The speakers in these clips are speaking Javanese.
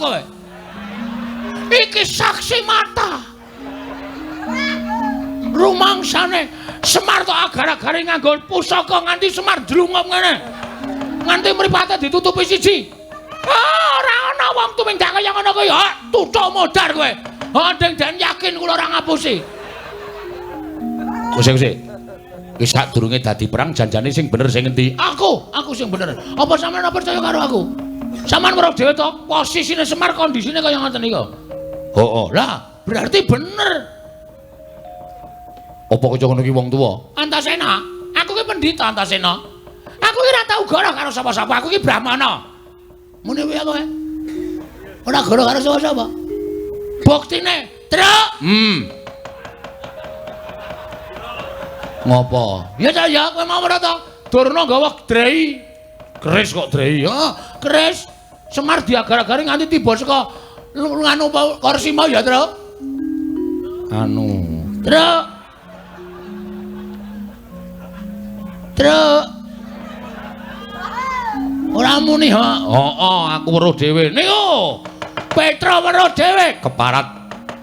kowe? Iki saksi mata. Rumangsane Semar tok agar-agare nganggo pusaka nganti Semar dlungop ngene. Nganti mripate ditutupi siji. Ora ana wong tumindak kaya ngono kuwi. Tuthuk modar kowe. Deng-deng yakin kula ora ngapusi. Kusik. Ki sadurunge dadi perang janjane sing bener sing endi? Aku sing bener. Apa sampeyan ora percaya karo aku? Sampeyan weruh dhewe to posisine Semar kondisine kaya ngoten iki. Lah, berarti bener. Apa kaya ngono ki wong tuwa? Antasena. Aku ki pendhita Antasena. Aku ki ora tau goroh karo sapa-sapa. Aku ki brahmana. Mune wae kowe. Ora goroh karo sapa-sapa. Buktine, truk. Ngopo? Ya ya kowe mau ora to? Durna gawa drei. Keris kok drei. Keris. Semar diagar-agari nganti tiba saka nganu kursi mau ya, Truk. Truk. Ora muni, aku weruh dhewe. Niku. Petra weruh dhewe. Keparat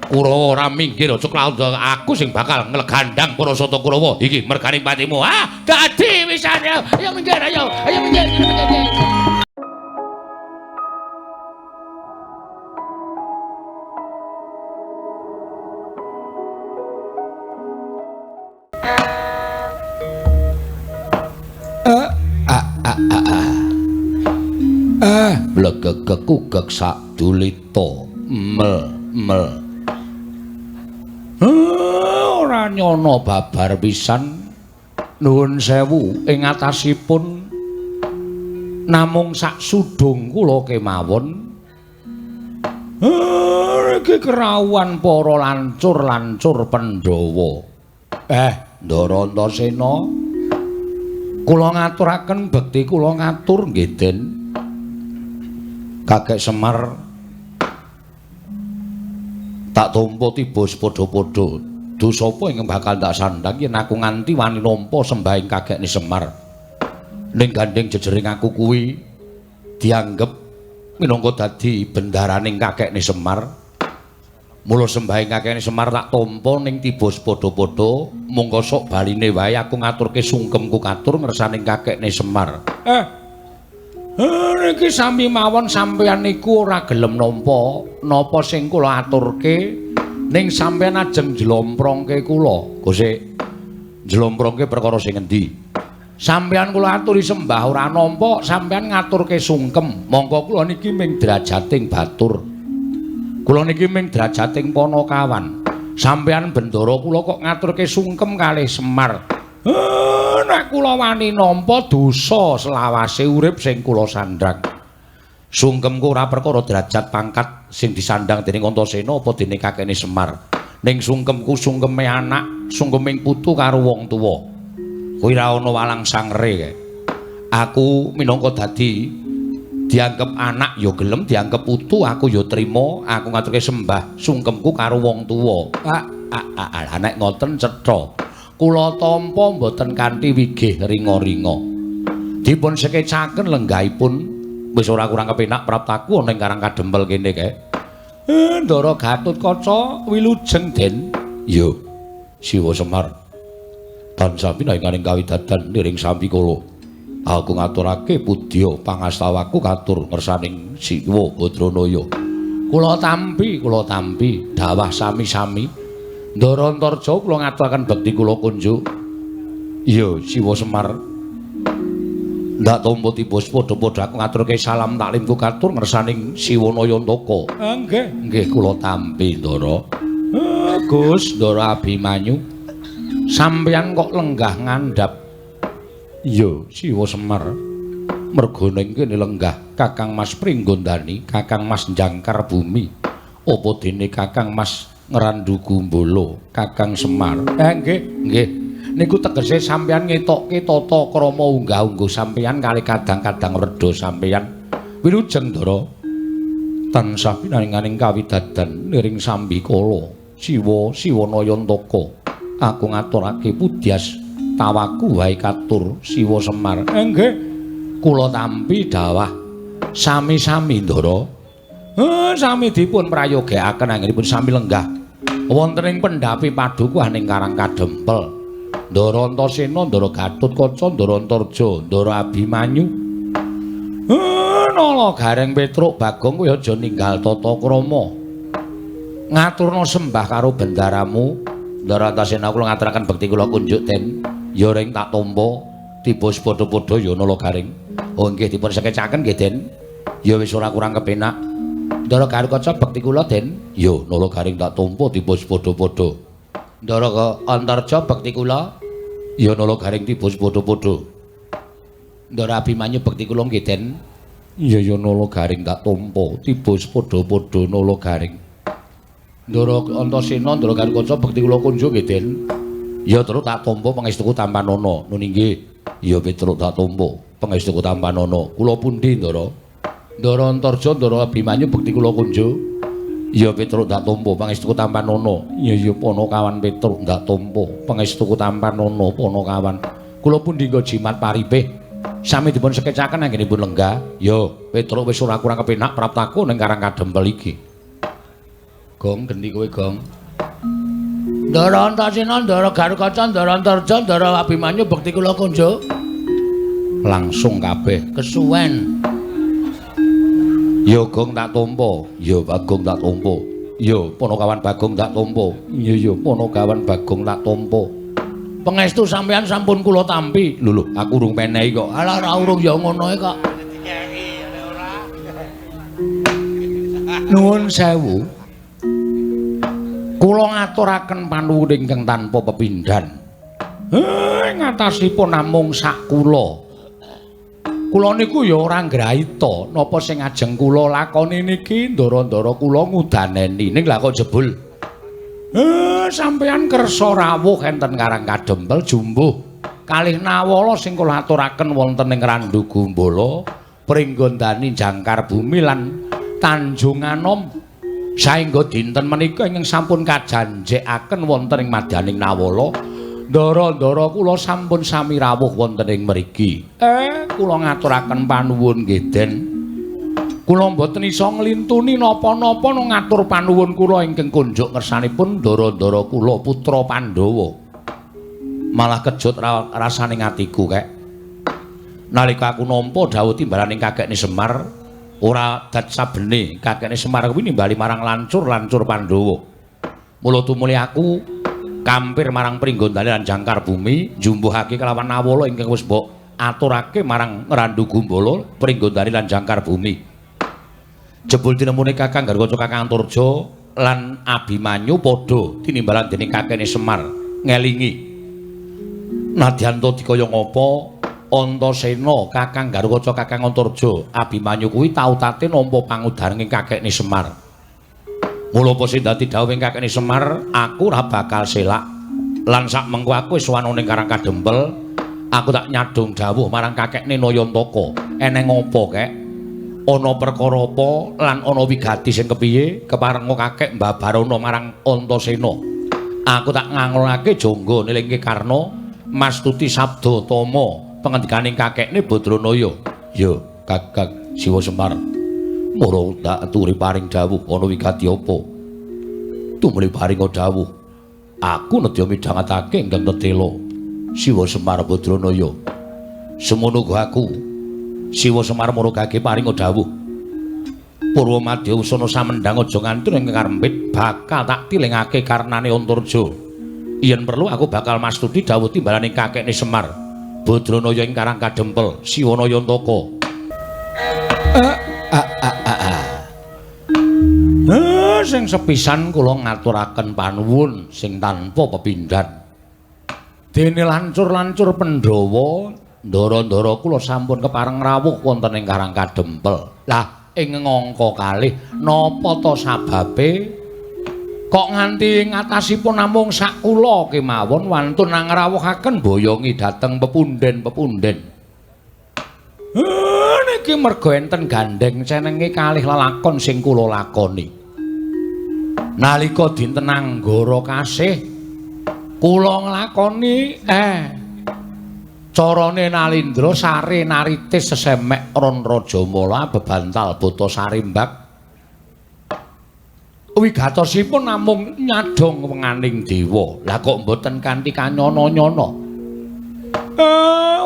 Kurawa ora minggir aja klaudha aku sing bakal nglegandang Parasata Kurawa iki merganing patimu. Dadi wisan ayo minggir ayo minggir. Blegegekugek sak dulita mel. Ora nyono babar pisan. Nuwun sewu ing atasipun namung sak sudung kula kemawon. Iki kerawuhan para lancur Pandhawa. Ndara Antasena. Kula ngaturaken bekti kula ngatur nggih, Den. Kakek Semar tak tampa tiba padha-padha. Dosa apa ing bakal tak sandhang yen aku nganti wani nampa sembahing kakekne Semar. Ning gandeng jejering aku kuwi dianggep minangka dadi bendaraning kakekne Semar. Mula sembahing kakekne Semar tak tampa ning tiba padha-padha mongko sok baline wae aku ngaturke sungkemku katur ngersaning kakekne Semar. Niki sami mawon sampeyan niku ora gelem nampa napa sing kula aturke ning sampeyan ajeng jlomprongke kula. Gusik, jlomprongke perkara sing endi? Sampeyan kula aturi sembah ora nampa, sampeyan ngaturke sungkem. Mongko kula niki ming drajating batur. Kula niki ming drajating Panakawan. Sampeyan bendara kula kok ngaturke sungkem kalih Semar. Nek kula wani nampa dosa selawase urip sing kula sandhang. Sungkemku ora perkara derajat pangkat sing disandhang dening Antasena apa dening kakekne Semar. Ning sungkemku sungkeme anak, sungkeming putu karo wong tuwa. Kuwi ra ana walang sangere kae. Aku minangka dadi dianggep anak ya gelem, dianggep putu aku ya trima, aku ngaturke sembah sungkemku karo wong tuwa. Nek ngoten cetha. Kula tampa mboten kanthi wigih ringa-ringa. Dipun sekecaken lenggahipun wis ora kurang kepenak praptaku ana ing Karang Kadempel kene kae. Ndara Gatotkaca wilujeng, Den. Yo, Siwa Semar. Tansah pinaringaning kawidadan niring Sambikala. Aku ngaturake pudya pangastawaku katur ngersaning Siwa Badranaya. Kula tampi dawah sami-sami. Ndara Antarja kula ngaturaken bekti kula kunjuk. Iya, Siwa Semar. Ndak tampa tiba padha-padha aku ngaturke salam taklimku katur ngersaning Siwa Nayantaka. Nggih kula tampi, Ndara. Gus Ndara Abimanyu. Sampeyan kok lenggah ngandhap. Iya, Siwa Semar. Merga ning kene lenggah Kakang Mas Pringgondani, Kakang Mas Jangkar Bumi. Apa dene Kakang Mas Ngrandu Gumbala, Kakang Semar. Nggih. Niku tegese sampeyan ngetokke tata krama unggah-ungguh sampeyan kali kadang-kadang reda sampeyan. Wilujeng, Ndara. Tansah pinaringaning kawidadan niring Sambikala, Siwa Nayantaka. Aku ngaturake pudyas tawaku wae katur Siwa Semar. Nggih. Kula tampi dawah sami-sami, Ndara. Sami dipun prayogakaken anggenipun sami lenggah wonten ing pendhapi padukuhaning Karang Kadempel. Ndara Antasena, Ndara Gatotkaca, Ndara Antarja, Ndara Abimanyu. Nala Gareng Petruk Bagong kowe aja ninggal tata krama. Ngaturna sembah karo bendaramu. Ndara Antasena kula ngaturaken bekti kula kunjuk den ya ring tak tampa tiba padha-padha ya Nala Gareng. Oh nggih dipun sekecaken nggih den. Ya wis ora kurang kepenak. Ndara Gatotkaca bekti kula den ya Nala Gareng tak tampa tiba padha-padha. Ndara Antarja bekti kula ya Nala Gareng tiba padha-padha. Ndara Abimanyu bekti kula nggih den ya Nala Gareng tak tampa tiba padha-padha Nala Gareng. Ndara Antasena, Ndara Gatotkaca bekti kula kunjuk nggih den ya terus tak tampa pangestuku Tampanana. Nun inggih ya Petruk tak tampa pangestuku Tampanana. Kula pundi Ndara? Ndara Antarja, Ndara Abimanyu bekti kula kunjuk ya Petruk tak tampa pangestuku Tampanana. Ya Panakawan Petruk tak tampa pangestuku Tampanana Panakawan. Kula pundi nggo jimat paribeh sami dipun sekecaken anggenipun lenggah. Ya Petruk wis ora kurang kepenak praptaku ning Karang Kadempel iki. Gong gendi kowe Gong. Ndara Antasena, Ndara Gatotkaca, Ndara Antarja, Ndara Abimanyu bekti kula kunjuk. Langsung kabeh kesuwen. Ya Gong tak tampa, ya Bagong tak tampa. Ya Panakawan Bagong tak tampa. Ya Panakawan Bagong tak tampa. Pangestu sampeyan sampun kula tampi. Lho aku urung menehi kok. Alah ora urung ya ngono kok. Nuwun sewu. Kula ngaturaken panuwun ingkang tanpa pepindhan. Ngatasipun namung sak kula. Kula niku ya ora ngraita napa sing ajeng kula lakoni niki ndara-ndara kula ngudaneni. Ning lha kok jebul sampeyan kersa rawuh enten Karang Kadempel jumbuh kalih nawala sing kula aturaken wonten ing Randu Gumbala, Pringgondani Jangkar Bumi lan Tanjung Anom. Saengga dinten menika ingkang sampun kajanjekaken wonten ing madyaning nawala, ndara-ndara kula sampun sami rawuh wonten ing mriki. Kula ngaturaken panuwun nggih Den. Kula mboten isa nglintuni napa-napa ngatur panuwun kula ingkang kunjuk ngersanipun ndara-ndara kula putra Pandhawa. Malah kejut rasaning atiku kek. Nalika aku nampa dawuh timbalaning kakekne Semar, ora dat sabene kakekne Semar kuwi nimbali marang lancur-lancur Pandhawa. Mula tumuli aku kampir marang Pringgondani lan Jangkar Bumi, jumbuhake kelawan nawala ingkang wis mbok aturake marang Randu Gumbala, Pringgondani lan Jangkar Bumi. Jebul tinemune Kakang Garwaca Kakang Antarja lan Abimanyu padha tinimbalan dening kakekne Semar ngelingi. Nadyan to dikaya ngapa Antasena, Kakang Garwaca Kakang Antarja, Abimanyu kuwi tau-tate nampa pangudaning kakekne Semar. Mula apa sing dadi dawuhing kakekne Semar, aku ora bakal selak. Lan sak mengko aku wis wanu ning Karang Kadempel, aku tak nyadong dawuh marang kakekne Nayantaka. Eneng apa kek? Ana perkara apa lan ana wigati sing kepiye keparenga kakek mbabarana marang Antasena. Aku tak ngangolake jangga nilingke Karna mastuti sabda tama pengendikaning kakekne Badranaya. Ya, Kakang Siwa Semar. Mara tak aturi paring dawuh ana wigati apa? Tumuli paring dawuh. Aku nedya midhangetake ingkang tetela Siwa Semar Badranaya. Semono aku Siwa Semar maragake paring dawuh. Purwa madya usana samendhang aja ngantur ing karempit bakal tak tilingake karnane Antarja. Yen perlu aku bakal mastuti dawuh timbalaning kakekne Semar Badranaya ing Karang Kadempel, Siwa Nayantaka. Sing sepisan kula ngaturaken panuwun sing tanpa pepindhan. Dene lancur-lancur Pandhawa, ndara-ndara kula sampun kepareng rawuh wonten ing Karang Kadempel. Lah ing ngangka kalih napa ta sababe kok nganti ngatasipun namung sak kula kemawon wantun ngrawuhaken boyongi dhateng pepunden-pepunden. Niki merga enten gandeng cenenge kalih lelakon sing kula lakoni. Nalika dinten Anggara kasih kula nglakoni carane Nalindra sare naritis sesemek ron Rajamala bebantal bata sarimbak wigatosipun namung nyadong wenganing dewa. Lah kok mboten kanthi kanyana-nyana.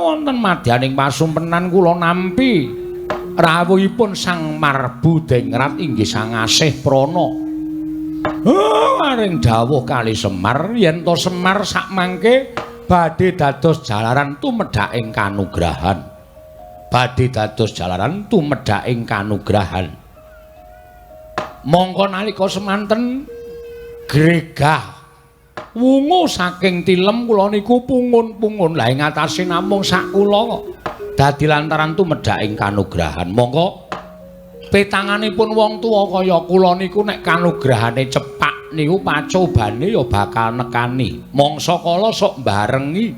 Wonten madyaning pasumpenan kula nampi rawuhipun Sang Marbu Dengrat inggih Sang Asih Prana. Maring dawuh kali Semar yen to Semar sakmangke badhe dados jalaran tumedhaking kanugrahan. Badhe dados jalaran tumedhaking kanugrahan. Mongko nalika semanten gregah wungu saking tilem kula niku pungun-pungun la ing atase namung sak kula kok dadi lantaran tumedhaking kanugrahan. Mongko petanganipun wong tuwa kaya kula niku nek kanugrahane cepak niku pacobane ya bakal nekani. Mangsa kala sok barengi.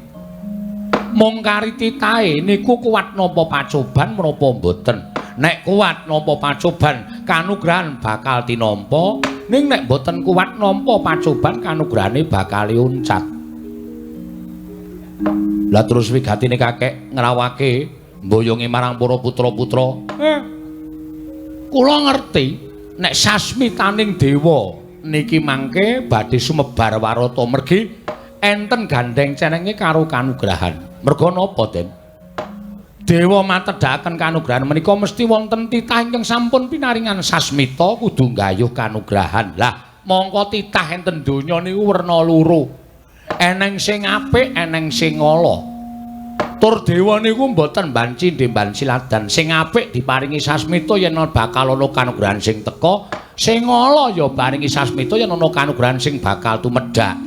Mung kari titahe niku kuat napa pacoban menapa mboten. Nek kuat napa pacoban kanugrahan bakal tinampa, ning nek boten kuat nampa pacoban kanugrahane bakal uncat. Lah terus wigatine kakek ngrawake mboyonge marang para putra-putra. Kula ngerti nek sasmitaning dewa niki mangke badhe sumebar warata mergi enten gandeng cenenge karo kanugrahan. Merga napa, Den? Dewa matedhaken kanugrahan menika mesti wonten titah ingkang sampun pinaringan sasmita kudu nggayuh kanugrahan. Lah, mongko titah enten donya niku werna loro. Eneng sing apik, eneng sing ala. Tur dewa niku mboten banci ndemban siladan. Sing apik diparingi sasmita yen bakal ana kanugrahan sing teka, sing ala ya paringi sasmita yen ana kanugrahan sing bakal tumedhak.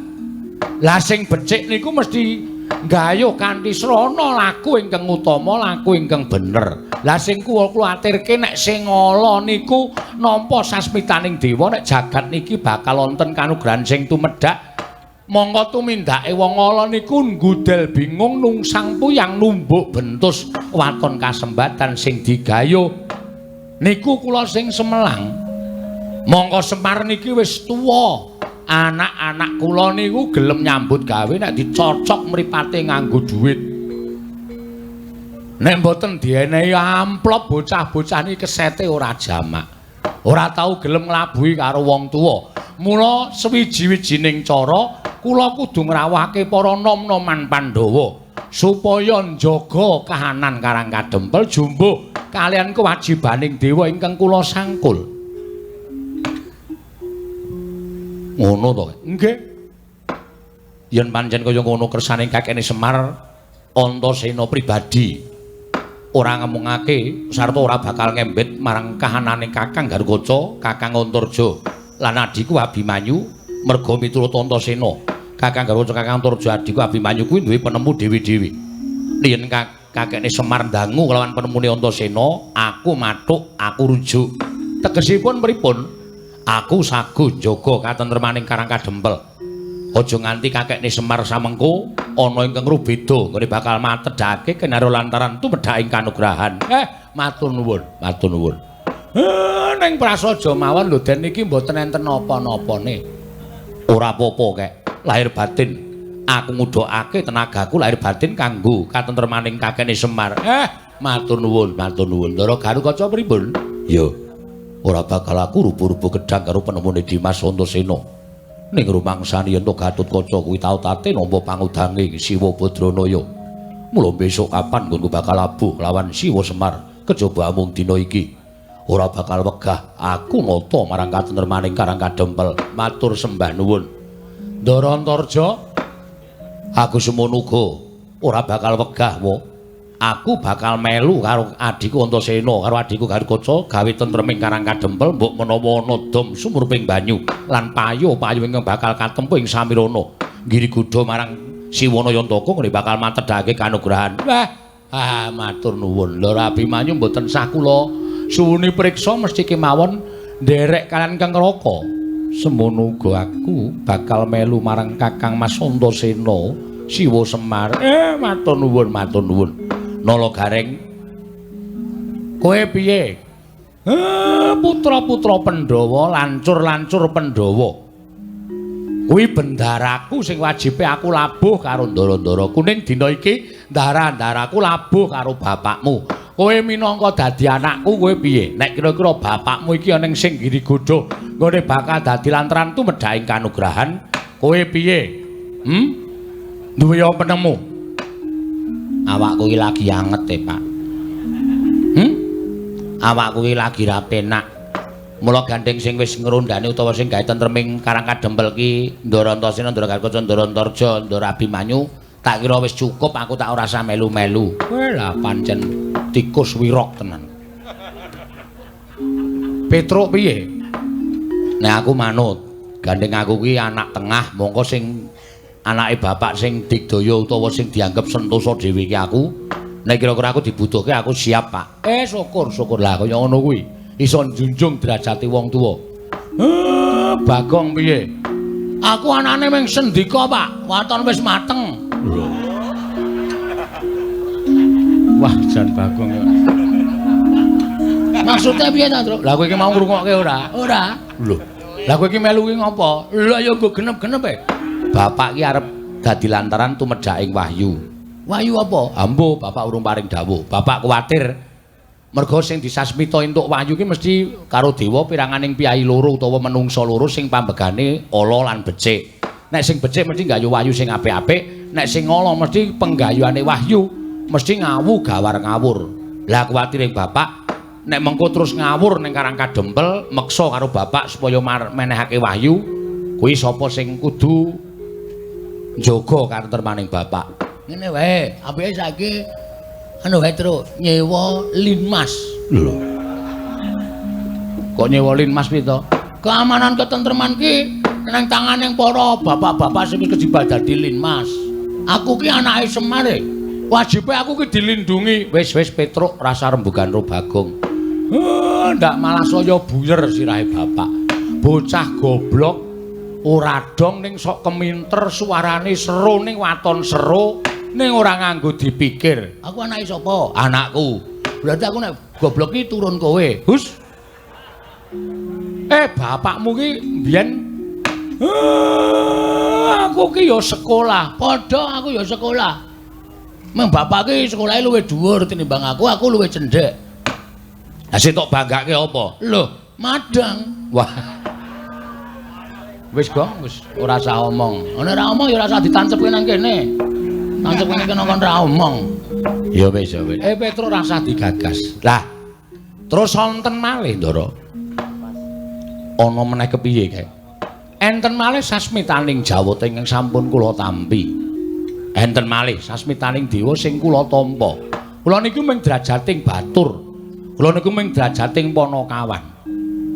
Lah sing becik niku mesti nggayuh kanthi srana laku ingkang utama, laku ingkang bener. Lah sing kula atirke nek sing ala niku nampa sasmitaning dewa nek jagat niki bakal wonten kanugrahan sing tumedhak. Mongko tumindake wong ala niku nggudel bingung nungsang puyang numbuk bentus waton kasembatan sing digayuh. Niku kula sing semelang. Mongko Semar niki wis tuwa. Anak-anak kula niku gelem nyambut gawe nek dicocok mripate nganggo dhuwit. Nek mboten dienehi amplop bocah-bocah niki kesete ora jamak. Ora tau gelem nglabuhi karo wong tuwa. Mula sewiji-wijining cara kula kudu ngrawahake para nom-noman Pandhawa supaya njaga kahanan Karang Kadempel jumbuh kalian kewajibaning dewa ingkang kula sangkul. Ngono to? Nggih. Yen pancen kaya ngono kersaning kakene Semar, Antasena pribadi ora ngemungake sarta ora bakal ngembet marang kahananing Kakang Garukaca, Kakang Antarja lan adiku Abimanyu merga miturut Antasena. Kakang Garukaca, Kakang Antarja adiku Abimanyu kuwi duwe penemu dewi-dewi. Yen kakene Semar ndangu kelawan penemune Antasena, aku mathuk, aku rujuk. Tegesipun pripun? Aku saguh njaga katentremaning Karang Kadempel. Aja nganti kakekne Semar samengko ana ingkang rubeda nggone bakal matedhake kenaro lantaran tumedhaking kanugrahan. Matur nuwun, matur nuwun. Ning prasaja mawon lho Den niki mboten enten napa-napane. Ora apa-apa kek. Lahir batin aku ngudhokake tenagaku lahir batin kanggo katentremaning kakekne Semar. Matur nuwun, matur nuwun. Ndara Garukaca pripun? Ya. Ora bakal aku rubu-rubu gedang karo penemune Dimas Antasena. Ning rumangsane yen to Gatotkaca kuwi tau tate nampa pangudange Siwa Badranaya. Mula besok kapan nggonku bakal abuh lawan Siwa Semar kejaba mung dina iki. Ora bakal wegah aku nata marang katentremaning Karang Kadempel. Matur sembah nuwun. Ndara Antarja, aku semono uga ora bakal wegah wae. Aku bakal melu karo adiku Antasena karo adiku Garukaca gawe tentreming Karang Kadempel mbok menawa ana dom sumurping banyu lan payu-payu ingkang bakal katempuh ing samirana ngiriguda marang Siwana Yantaka ngene bakal matedhake kanugrahan. Wah, matur nuwun. Lha Abimanyu mboten sah kula suwuni priksa mesti kemawon nderek kalian Kang Raka. Semono uga aku bakal melu marang Kakang Mas Antasena Siwa Semar. Matur nuwun, matur nuwun. Nala Gareng, kowe piye? Putra-putra Pandhawa, lancur-lancur Pandhawa. Kuwi bendaraku sing wajibe aku labuh karo ndara-ndara kuning dina iki, ndara-ndaraku labuh karo bapakmu. Kowe minangka dadi anakku kowe piye? Nek kira-kira bapakmu iki ana sing ngirigoda nggone bakal dadi lantaran tumedhaing kanugrahan. Kowe piye? Duwe apa penemu? Awakku iki lagi anget Pak. Awakku iki lagi ra penak. Mula gandeng sing wis ngrundani utawa sing gawe tentreming Karang Kadempel ki Ndara Antasena, Ndara Karkoca, Ndara Antarja, Ndara Abimanyu, tak kira wis cukup, aku tak ora usah melu-melu. Lah pancen tikus wirok tenan. Petruk piye? Nek aku manut, gandeng aku ki anak tengah, mongko sing anake bapak sing digdaya utawa sing dianggep sentosa dhewe ki aku. Nek kira-kira aku dibutuhke aku siap, Pak. Syukur lah kaya ngono kuwi. Iso njunjung derajate wong tuwa. Bagong piye? Aku anane ming sendika, Pak. Waton wis mateng. Wah, jan Bagong ya. Maksudnya piye ta, Truk? Lah kowe iki mau ngrungokke ora? Ora. Lho. Lah kowe iki melu ki ngopo? Lah ya nggo genep-genep e. Bapak ki arep dadi lantaran tumedhaking wahyu. Wahyu apa? Ambo, bapak urung paring dawuh. Bapak kuwatir merga sing disasmita entuk wahyu ki mesti karo dewa piranganing piyai loro utawa menungsa loro sing pambegane ala lan becik. Nek sing becik mesti nggayu wahyu sing apik-apik, nek sing ala mesti penggayuane wahyu mesti ngawu gawar ngawur. Lah kuwatiring bapak nek mengko terus ngawur ning Karang Kadempel meksa karo bapak supaya menehake wahyu, kuwi sapa sing kudu njaga karentermaning bapak. Ngene wae, apike saiki anu wae Truk, nyewa linmas. Lho. Kok nyewa linmas piye to? Keamanan ketentreman ki nang tanganing para bapak-bapak sing wis kejibal dadi linmas. Aku ki anake Semar e. Wajibe aku ki dilindungi. Wis Petruk rasa rembugan ro Bagong. Ndak malah saya buyer sirahe bapak. Bocah goblok ora dong ning sok keminter suarane seru ning waton seru ning ora nganggo dipikir. Aku anake sapa? Anakku. Berarti aku nek goblok ki turun kowe. Hus. Bapakmu ki mbiyen aku ki ya sekolah. Padha aku ya sekolah. Meng bapak ki sekolahe luwih dhuwur tinimbang aku luwih cendhek. Lah sing tok banggake apa? Lho, madang. Wah. Wis Gong, wis ora usah omong. Nek ora omong ya ora usah ditancepke nang kene. Tancepke kene kon ora omong. Ya wis ya wis. Petruk ora usah digagas. Lah, terus wonten malih, Ndara. Ana meneh kepiye kae? Enten malih sasmitaning jawata ingkang sampun kula tampi. Enten malih sasmitaning dewa sing kula tampa. Kula niku mung drajating batur. Kula niku mung drajating panakawan.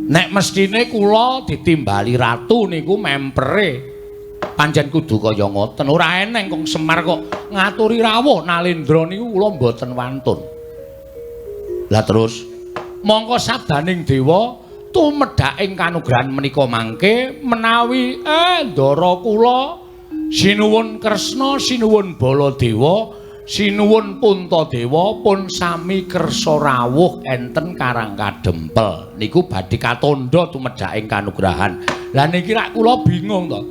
Nek mestine kula ditimbali ratu niku mempere pancen kudu kaya ngoten. Ora eneng kok Semar kok ngaturi rawuh Nalendra niku kula mboten wantun. Lah terus mongko sabdaning dewa tumedhaking kanugrahan menika mangke menawi Ndara kula sinuwun Kresna, sinuwun Baladewa, sinuwun Puntadewa pun sami kersa rawuh enten Karang Kadempel niku badhe katandha tumedhaking kanugrahan. Lah niki rak kula bingung to.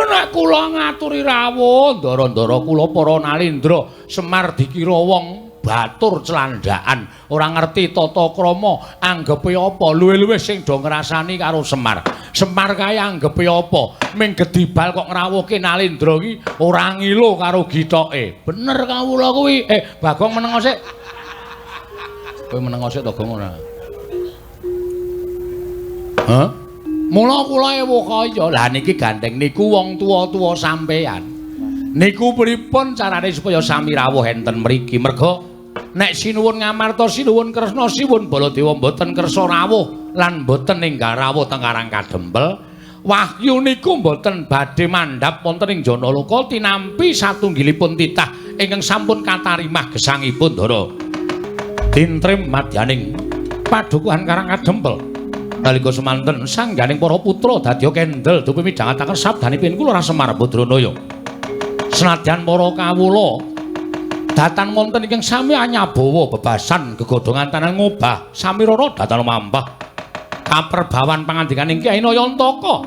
Nek kula ngaturi rawuh ndara-ndara kula para Nalendra Semar dikira wong batur celandaan, ora ngerti tata krama, anggepe apa? Luwih-luwih sing do ngrasani karo Semar. Semar kae anggepe apa? Ming gedibal kok ngrawuhke Nalendra ki ora ngilu karo gitoke. Bener kawula kuwi. Bagong menengo sik. Kowe menengo sik to, Gong ora? Hah? Mula kula ewuh kaya. Lah niki gandeng niku wong tuwa-tuwa sampeyan. Niku pripun carane supaya sami rawuh enten mriki? Merga nek sinuwun Ngamarta, sinuwun Kresna, sinuwun Baladewa mboten kersa rawuh lan mboten ninggal rawuh teng Karang Kadempel, wahyu niku mboten badhe mandhap wonten ing Janaloka tinampi satunggilipun titah ingkang sampun katarimah gesangipun Ndara. Dintrim madyaning padukuhan Karang Kadempel. Nalika semanten sangganing para putra dadya kendel dupi midhangetaken sabdanipun kula Semar Badranaya. Senadyan para kawula datan wonten ingkang sami anyabawa bebasan gegodhongan tanan ngobah sami rara datan mampah kaperbawan pangandikaning Kyai Nayantaka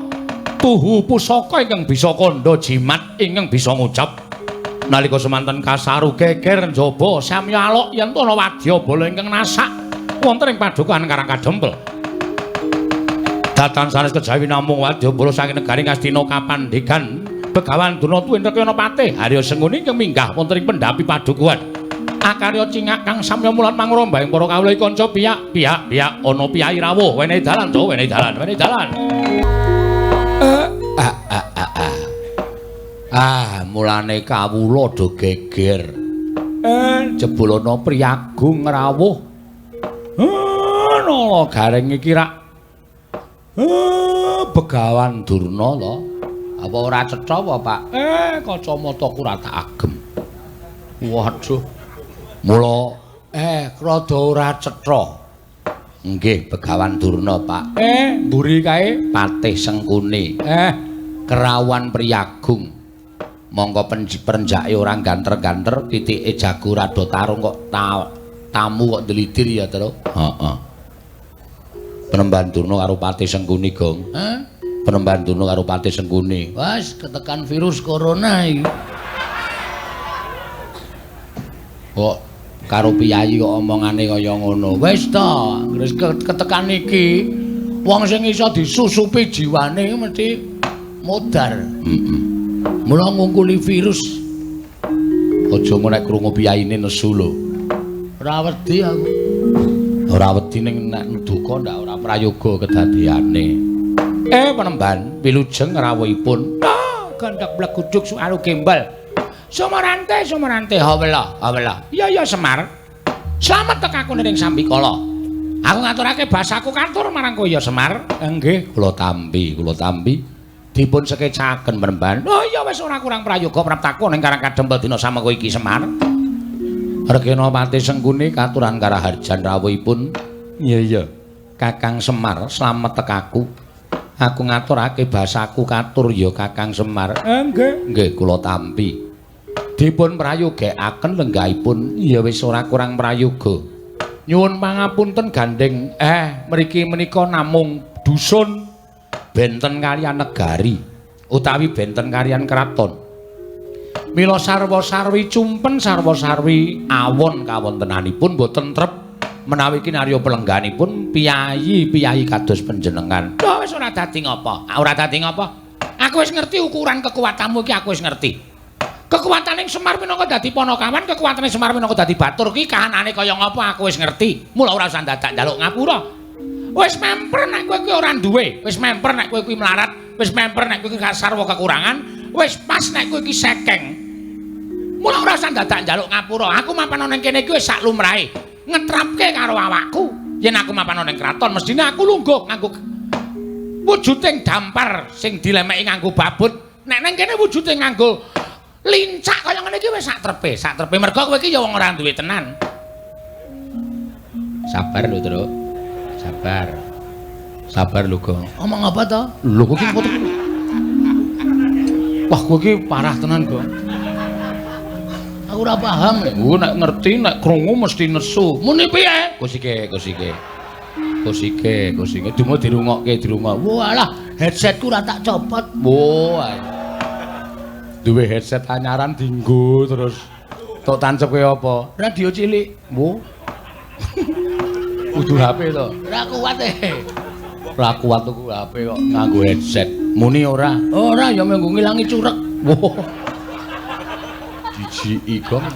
tuhu pusaka ingkang bisa kandha jimat ingkang bisa ngucap nalika semanten kasaru geger njaba sami alok yen ana wadya bala ingkang nasak wonten ing padukan Karang Kadempel Datan sanes kejawi namung wadyabala saking negaring Astina kapandikan Begawan Durna tuwin rekana patih Harya Sengkuni ingkang minggah wonten ing pendhapi padukuhan akarya cingak kang samya mulat mangrombahing para kawula kanca piyak ana piyai rawuh wenehi dalan to wenehi dalan mulane kawula do geger jebulana priyagung rawuh nala gareng iki rak Begawan Durna to. Apa ora cetha apa, Pak? Kacamataku ora tak agem. Waduh. Mula rada ora cetha. Nggih, Begawan Durna, Pak. Mburi kae Patih Sengkuni. Kerawan Priyagung. Monggo perenjake ora ganter-ganter, titike jago rada tarung kok tamu kok delidir ya, Tru. Heeh. Penemban Durna karo Patih Sengkuni, Gong. Penemban Durna karo Patih Sengkuni. Wes ketekan virus corona iki. Kok karo piyayi kok omongane kaya ngono. Wis ta, wis ketekan iki wong sing iso disusupi jiwane mesti modar. Mula ngungkuli virus. Aja nek krungu piyayine nesu lho. Ora wedi aku. Ora wedi ning nek duka ndak ora prayoga kedadeane. Penemban wilujeng rawuhipun. Gandak bleguduk suaru gembal. Sumerante hawela. Iya Semar. Slamet tekaku ning Sambikala. Aku ngaturake basaku katur marang kowe ya Semar. Nggih, kula tampi. Dipun sekecaken Penemban. Oh iya wis ora kurang prayoga praptaku ning karang kadempel dina samengko iki Semar. Regana Patih Sengkuni katuran karaharjan rawuhipun. Iya. Kakang Semar, slamet tekaku. Aku ngaturake basaku katur ya Kakang Semar. Nggih, kula tampi. Dipun prayogekaken lenggahipun ya wis ora kurang prayoga. Nyuwun pangapunten gandeng. Mriki menika namung dusun benten kaliyan negari utawi benten kaliyan kraton. Mila sarwa-sarwi cumpen sarwa-sarwi awon kawontenanipun boten trep menawi kinarya pelengganipun piyayi kados panjenengan. Wis ora dadi ngopo? Aku wis ngerti ukuran kekuatanmu iki aku wis ngerti. Kekuwataning Semar minangka dadi Panakawan, kekuwatane Semar minangka dadi Batur ki kahanane kaya ngopo aku wis ngerti. Mula ora usah dadak njaluk ngapura. Wis memper nek kowe kuwi ora duwe, wis memper nek kowe kuwi melarat, wis memper nek kowe kuwi sarwa kekurangan, wis pas nek kowe iki sekeng. Mula ora usah dadak njaluk ngapura. Aku mapan ning kene iki wis sak lumrahe. Ngetrapke karo awakku. Yen aku mapan ning kraton mestine aku lungguh nganggo wujuding dampar sing dilemeki nganggo babut. Nek ning kene wujude nganggo lincak kaya ngene iki wis sak trepe. Mergo kowe iki ya wong ora duwe tenan. Sabar lho, Tru. Sabar lho, Gong. Omong apa to? Lho kowe iki foto. Wah, kowe iki parah tenan, Gong. Aku ora paham nek ngerti nek krungu mesti nesu. Muni piye? Kusike. Dumo dirungokke. Walah, headsetku ora tak copot. Wah. Duwe headset anyaran dienggo terus tok tancepe apa? Radio cilik. Wo. Kudu HP to. Ora kuat tuku HP kok nganggo headset. Muni ora? Ora ya mengko ngilangi curek. Wo. Jijiki Gong.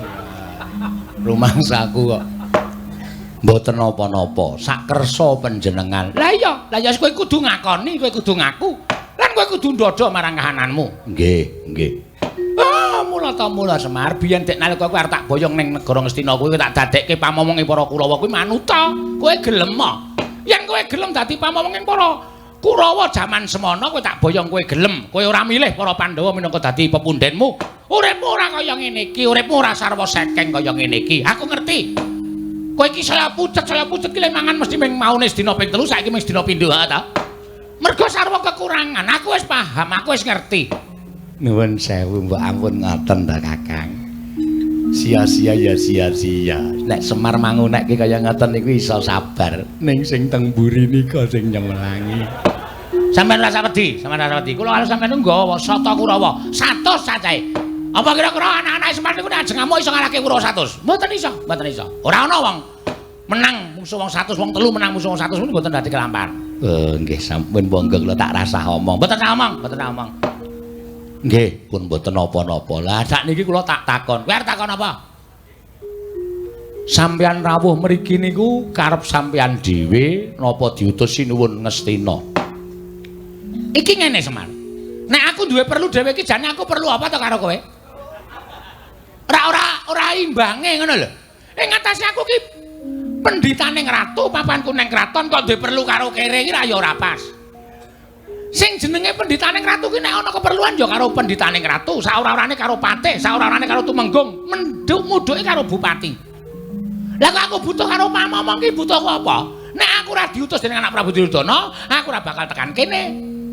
Rumangsaku kok. Mboten napa-napa, sak kersa panjenengan. Lah iya kowe kudu ngakoni, kowe kudu ngaku. Lan kowe kudu ndodho marang kahananmu. Nggih. Mula Semar, biyen dek nalika kowe arep tak boyong ning negara Ngastina kowe tak dadekke pamomonge para Kurawa kuwi manuta. Kowe gelem mo. Yen kowe gelem dadi pamomonging para Kurawa jaman semana kowe tak boyong kowe gelem. Kowe ora milih para Pandhawa minangka dadi pepundenmu. Uripmu ora kaya ngene iki, uripmu ora sarwa sekeng kaya ngene iki. Aku ngerti. Kowe iki saya pucet ki mangan mesti ming maune sedina ping 3 saiki ming sedina pindho ta. Mergo sarwa kekurangan. Aku wis paham, aku wis ngerti. Nuwun sewu, mbok ampun ngoten ta, Kakang. Sia-sia. Nek Semar mangunekke kaya ngoten niku iso sabar. Ning sing teng mburi nika sing nyemelangi. Sampeyan rasa wedi. Kula harus sampeyan nggawa Sata Kurawa 100 cacahe. Apa kira-kira anak-anak Semar niku nek ajeng ngamuk iso ngalahke Kurawa 100? Mboten iso. Ora ana wong. menang musuh wong 100 wong 3 menang musuh wong 100 niku mboten dadi kelampahan. Nggih sampun monggo kula tak rasah omong. Mboten tak omong. Nggih, pun mboten napa-napa. Lah sakniki kula tak takon. Kowe arep takon apa? Sampeyan rawuh mriki niku karep sampeyan dhewe napa diutus sinuwun Ngastina? Iki ngene Semar. Nek aku duwe perlu dhewe iki jane aku perlu apa to karo kowe? Ora imbange ngono lho. Ing ngatasé aku ki pendhitaning ratu, papanku ning kraton kok duwe perlu karo kere iki ra ya ora pas. Sing jenenge pendhitaning ratu ki nek ana keperluan ya karo pendhitaning ratu, saora-orane karo patih, saora-orane karo tumenggung, mendhuk-mudhuke karo bupati. Lah kok aku butuh karo mamong ki butuh apa? Nek aku ora diutus dening anak Prabu Duryudana, aku ora bakal tekan kene.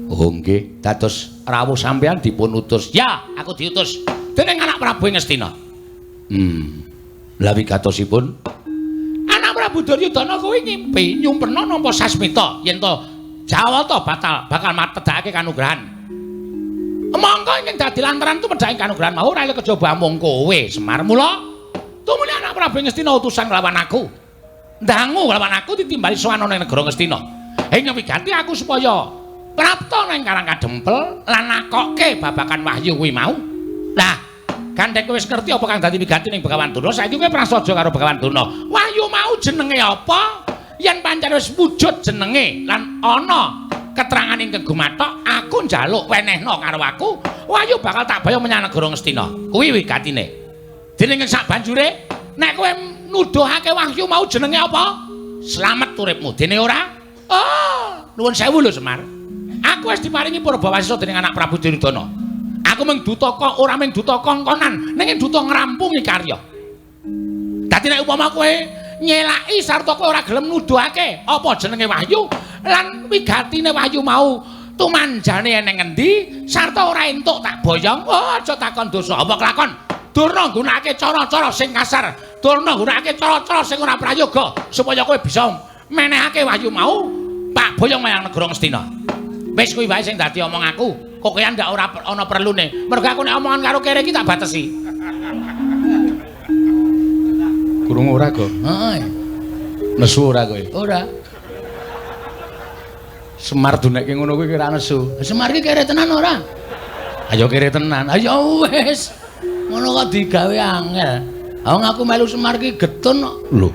Oh nggih, dados rawuh sampeyan dipun utus. Ya, aku diutus dening anak Prabu Ngastina. Lah wigatosipun anak Prabu Duryudana kuwi ngimpi nyumpena nampa Sasmita yen to Jawata bakal matedhake kanugrahan. Monggo ing dadi lantaran tu medhake kanugrahan mau ora kejaba mung kowe Semar. Mula tumuli anak Prabu Ngastina utusan nglawan aku. Ndangu nglawan aku ditimbali sowan ning negara Ngastina. Ing wigati aku supaya prapta ning Karang Kadempel lan nakokke babakan wahyu kuwi mau. Lah, gandeng kowe wis ngerti apa kang dadi wigati ning Begawan Durna? Saiki kowe prasaja karo Begawan Durna. Wahyu mau jenenge apa? Yen pancen wis wujud jenenge lan ana keterangan ing gumathok, aku njaluk wenehna karo aku, wahyu bakal tak baya menyang negara Ngastina. Kuwi wigatine. Dening sak banjure, nek kowe nuduhake wahyu mau jenenge apa? Slamet uripmu. Dene ora? Oh, nuwun sewu lho Semar. Aku wis diparingi Purbawasisa dening anak Prabu Duryudana. Aku mung duta kok ora mung duta kongkonan, ning duta ngrampungi karya. Dadi nek upama kowe nyelaki sarta kowe ora gelem nuduhake apa jenenge wahyu lan wigatine wahyu mau tumanjane eneng endi sarta ora entuk tak boyong, oh aja takon dosa apa kelakon. Durna nggunakake cara-cara sing kasar, Durna nggunakake cara-cara sing ora prayoga supaya kowe bisa menehake wahyu mau tak boyong menyang negara Ngastina. Wis kuwi wae sing dadi omong aku. Kokean ndak ora ana perlune. Mergo aku nek omongan karo kere iki tak batesi. Kurung ora kok. Heeh. Nesu ora kowe? Ora. Semar dunekke ngono kuwi kira nesu. Semar iki kere tenan ora? Ayo kere tenan. Ayo wis. Ngono kok digawe angel. Wong aku melu Semar iki getun kok. Lho.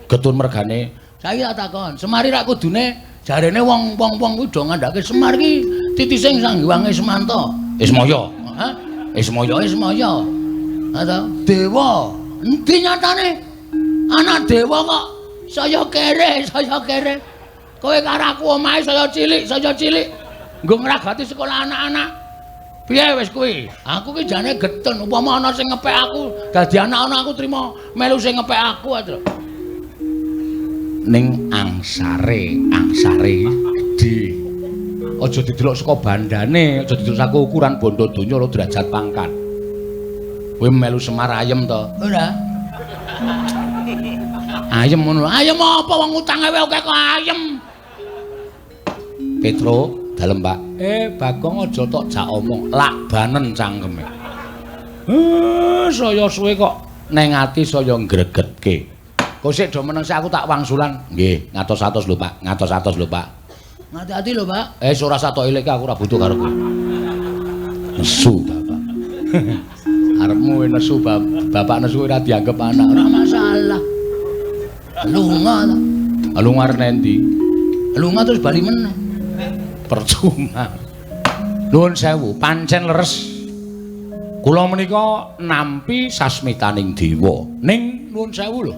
Getun mergane. Saiki tak takon, Semar iki ra kudune jarene wong-wong kuwi do ngandhake Semar iki titising sanggiwange Semanta. Ismaya. Hah? Ismaya. Ata dewa. Endi nyatane? Anak dewa kok saya kere. Kowe karo aku omahe saya cilik. Nggo ngragati sekolah anak-anak. Piye wis kuwi? Aku ki jane getun upama ana sing ngepek aku, dadi anak-anak aku trima melu sing ngepek aku aja. Ning angsare gedhe. Aja didelok saka bandane, aja didelok saka ukuran bondo donya lho derajat pangkat. Kowe melu Semar ayem to? Ora. Ayem ngono. Ayem apa wong utange wae kok ayem. Petro, dalem Pak. Bagong aja tok jak omong, lakbanen cangkeme. Saya suwe kok neng ati saya ngregetke. Kok sik do meneng aku tak wangsulan. Nggih, ngatos-atos lho Pak, ngatos-atos lho Pak. Ngati-ati lho Pak. Ora satok eleke aku ora butuh karo kowe. Nesu Bapak. Arepmu nesu Bapak nesu ora dianggep anak, ora masalah. Lunga ta. Lunga nendi? Lunga terus bali meneh. Percuma. Nuwun sewu, pancen leres. Kula menika nampi sasmitaning dewa. Ning nuwun sewu lho.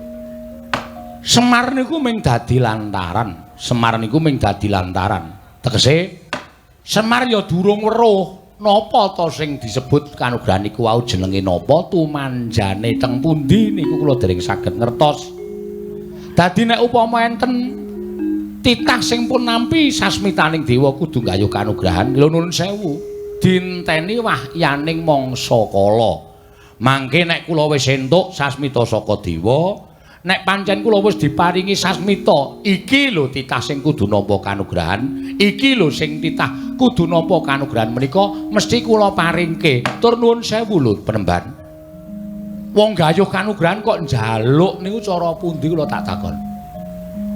Semar niku mung dadi lantaran. Tegese Semar ya durung weruh napa to sing disebut kanugrahan niku wau jenenge napa, tumanjane teng pundi niku kula dereng saged ngertos. Dadi nek upama enten titah sing pun nampi sasmitaning dewa kudu nggayuh kanugrahan. Lho nuwun sewu, dinteni wahyaning mangsa kala. Mangke nek kula wis entuk sasmita saka dewa, nek pancen kula wis diparingi sasmita, iki lho titah sing kudu nampa kanugrahan, iki lho sing titah kudu nampa kanugrahan menika mesti kula paringke. Tur nuwun sewu lho Penemban. Wong gayuh kanugrahan kok njaluk niku cara pundi kula tak takon.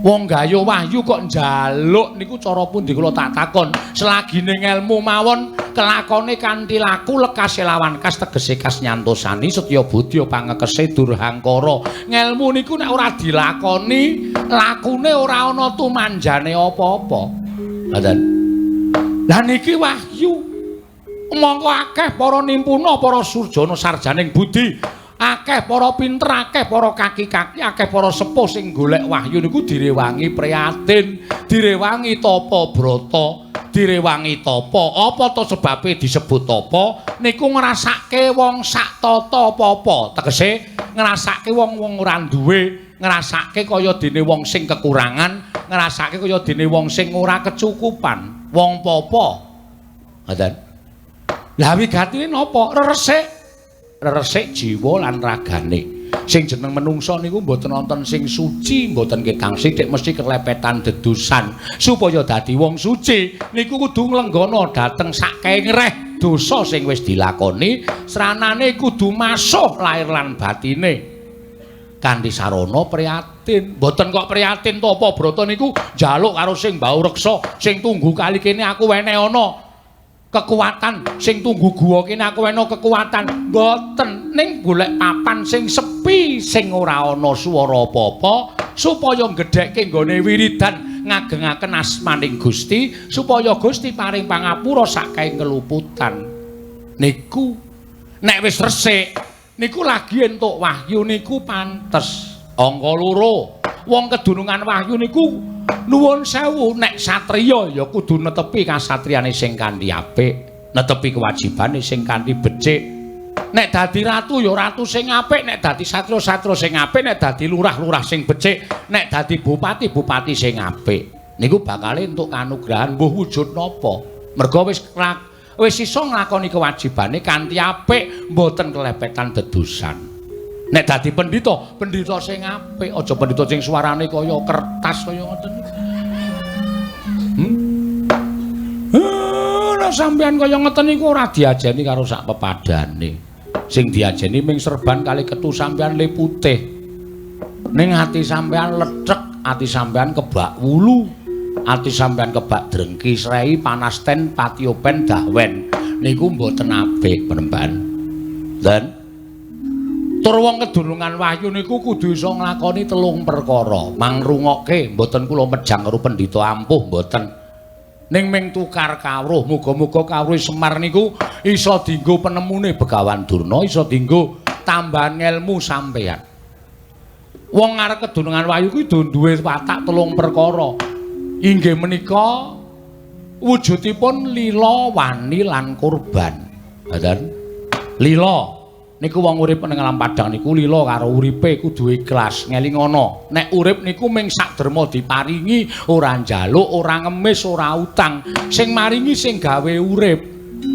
Wong gayuh wahyu kok njaluk niku cara pundi kula tak takon. Selagine ngelmu mawon kelakone kanthi laku lekase lawan kas tegese kas nyantosani setya budya pangekese durhangkara. Ngelmu niku nek ora dilakoni lakune ora ana tumanjane apa-apa. Ngoten. Lah niki wahyu. Mongko akeh para nimpuna para surjana sarjaning budi. Akeh para pinter, akeh para kaki-kaki, akeh para sepuh sing golek wahyu niku direwangi priyatin, direwangi tapa brata, direwangi tapa. Apa to sebabe disebut tapa? Niku ngrasake wong sak tata apa-apa. Tegese ngrasake wong-wong ora duwe, ngrasake kaya dene wong sing kekurangan, ngrasake kaya dene wong sing ora kecukupan. Wong apa? Ngoten. Lah wigatine napa? Resik jiwa lan ragane. Sing jeneng menungsa niku mboten wonten sing suci, mboten kekang sithik mesti kelepetan dedosan. Supaya dadi wong suci niku kudu nglenggana dhateng sakke ngreh dosa sing wis dilakoni, sranane kudu masuh lair lan batine. Kanthi sarana priyatin. Mboten kok priyatin to apa brata niku njaluk karo sing mbau reksa, sing tunggu kali kene aku wene ana kekuatan sing tunggu guwa kene aku eno kekuatan mboten ning golek papan sing sepi sing ora ana swara apa-apa supaya gedhekke nggone wiridan ngagengaken asmaning Gusti supaya Gusti paring pangapura saking keluputan niku nek wis resik niku lagi entuk wahyu niku pantes angka loro wong kedunungan wahyu niku nuwun sewu nek satriya ya kudu netepi kasatriyane sing kanthi apik, netepi kewajibane sing kanthi becik. Nek dadi ratu ya ratu sing apik, nek dadi satriya sing apik, nek dadi lurah sing becik, nek dadi bupati sing apik. Niku bakal entuk kanugrahan mbuh wujud napa. Merga wis iso nglakoni kewajibane kanthi apik, mboten kelepetan dedosan. Nek dadi pendhita sing apik, aja pendhita sing suarane kaya kertas kaya ngoten. Nek sampeyan kaya ngoten niku ora diajeni karo sak pepadane. Sing diajeni ming serban kali ketu sampeyan le putih. Ning ati sampeyan lecek, ati sampeyan kebak wulu, ati sampeyan kebak drengki srei panasten patiopen dawen. Niku mboten apik penemban. Dan tur wong kedunungan wahyu niku kudu iso nglakoni 3 perkara. Mangrungokke mboten kula mejang karo pendhita ampuh mboten. Ning ming tukar kawruh, muga-muga kawruh Semar niku iso dienggo penemune Begawan Durna, iso dienggo tambahan ilmu sampeyan. Wong arep kedunungan wahyu kuwi duwe watak 3 perkara. Inggih menika wujudipun lila, wani lan kurban. Ngoten. Lila niku wong urip ning alam padang niku lila karo uripe kudu ikhlas ngelingono nek urip niku ming sak derma diparingi ora njaluk ora ngemis ora utang sing maringi sing gawe urip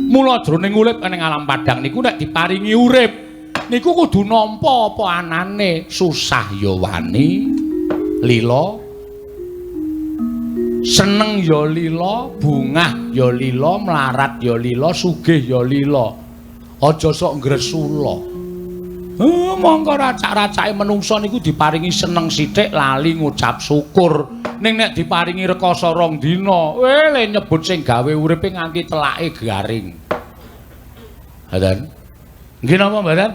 mula jroning urip ning alam padang niku nek diparingi urip niku kudu nampa apa anane susah ya wani lila seneng ya lila bungah ya lila mlarat ya lila sugih ya lila aja sok ngresula. Mongko racak-racake menungsa niku diparingi seneng sithik lali ngucap syukur. Ning nek diparingi rekoso 2 dina, le nyebut sing gawe uripe nganti telake garing. Ngoten. Nggih napa mboten?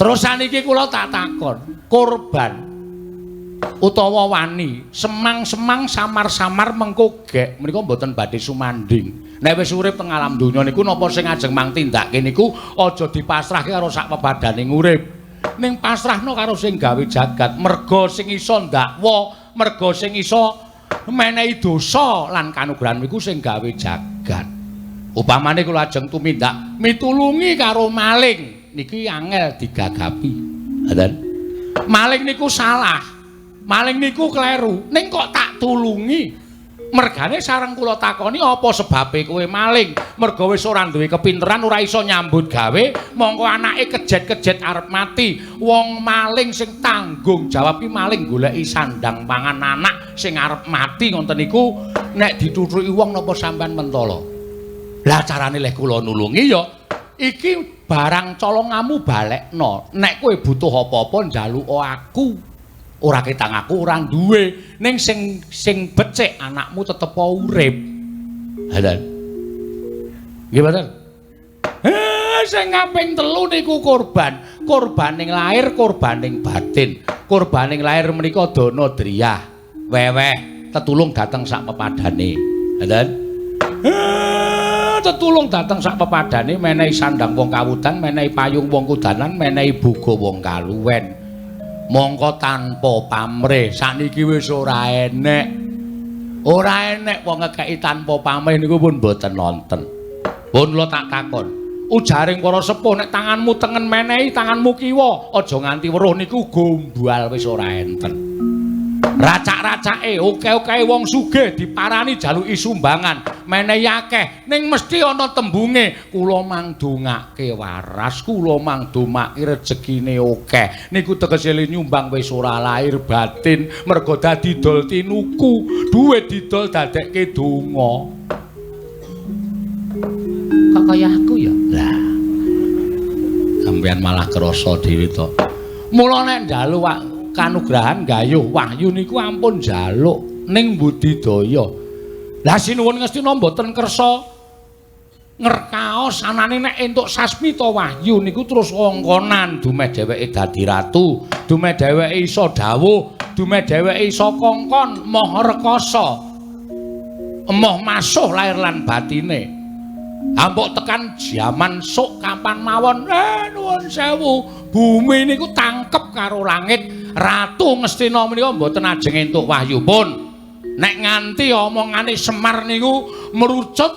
Terus saniki kula tak takon, kurban utawa wani, semang-semang samar-samar mengko gek menika mboten badhe sumanding. Nek wis urip teng alam donya niku napa sing ajeng mang tindakke niku aja dipasrahke karo sak pepadaning urip. Ning pasrahno karo sing gawe jagat, merga sing iso ndakwa, merga sing iso menehi dosa lan kanugrahan niku sing gawe jagat. Upamane kula ajeng tumindak mitulungi karo maling niki angel digagapi. Ngoten. Maling niku salah. Maling niku kleru, ning kok tak tulungi. Mergane sareng kula takoni apa sebabe kowe maling? Merga wis ora duwe kepinteran, ora iso nyambut gawe, mongko anake kejet-kejet arep mati. Wong maling sing tanggung jawab ki maling goleki sandang pangan anak sing arep mati ngoten niku nek ditutuki wong napa sampean mentala. Lah carane leh kula nulungi ya iki barang colongamu balekno. Nek kowe butuh apa-apa njaluka aku. Ora ketang aku ora duwe. Ning sing becik anakmu tetep urip. Hadan. Nggih mboten? Sing kaping 3 niku korban. Korbaning lahir, korbaning batin. Korbaning lahir menika dana driyah. Weweh tetulung dateng sak pepadane. Hadan. Tetulung dateng sak pepadane menehi sandang wong kawudan, menehi payung wong kudanan, menehi buga wong kaluwen. Mongko tanpa pamrih sakniki wis ora enek. Ora enek wong ngekeki tanpa pamrih niku pun mboten nonton. Pun kula tak takon. Ujaring para sepuh nek tanganmu tengen menehi, tanganmu kiwa, aja nganti weruh niku gombal wis ora enten. Racak-racake oke-oke wong sugih diparani jaluki sumbangan menehi akeh ning mesti ana tembunge kula mangdongake waras kula mangdomake rezekine akeh niku tegese nyumbang wis ora lahir batin mergo dadi dol tinuku duwe didol dadekke donga kok kaya aku ya lah sampeyan malah krasa dhewe to mula nek ndalu kanugrahan gayuh wahyu niku ampun njaluk ning budidaya. Lah sinuwun Ngastina mboten kersa ngerkaos anane nek entuk sasmita wahyu niku terus wongkonan dumeh dheweke dadi ratu, dumeh dheweke iso dawuh, dumeh dheweke iso kongkon moh rekasa. Emoh masuh lahir lan batine. Ampuk tekan jaman sok kapan mawon nuwun sewu bumi niku tangkep karo langit. Ratu Ngastina menika mboten ajeng entuk wahyu pun. Nek nganti omongane Semar niku merucut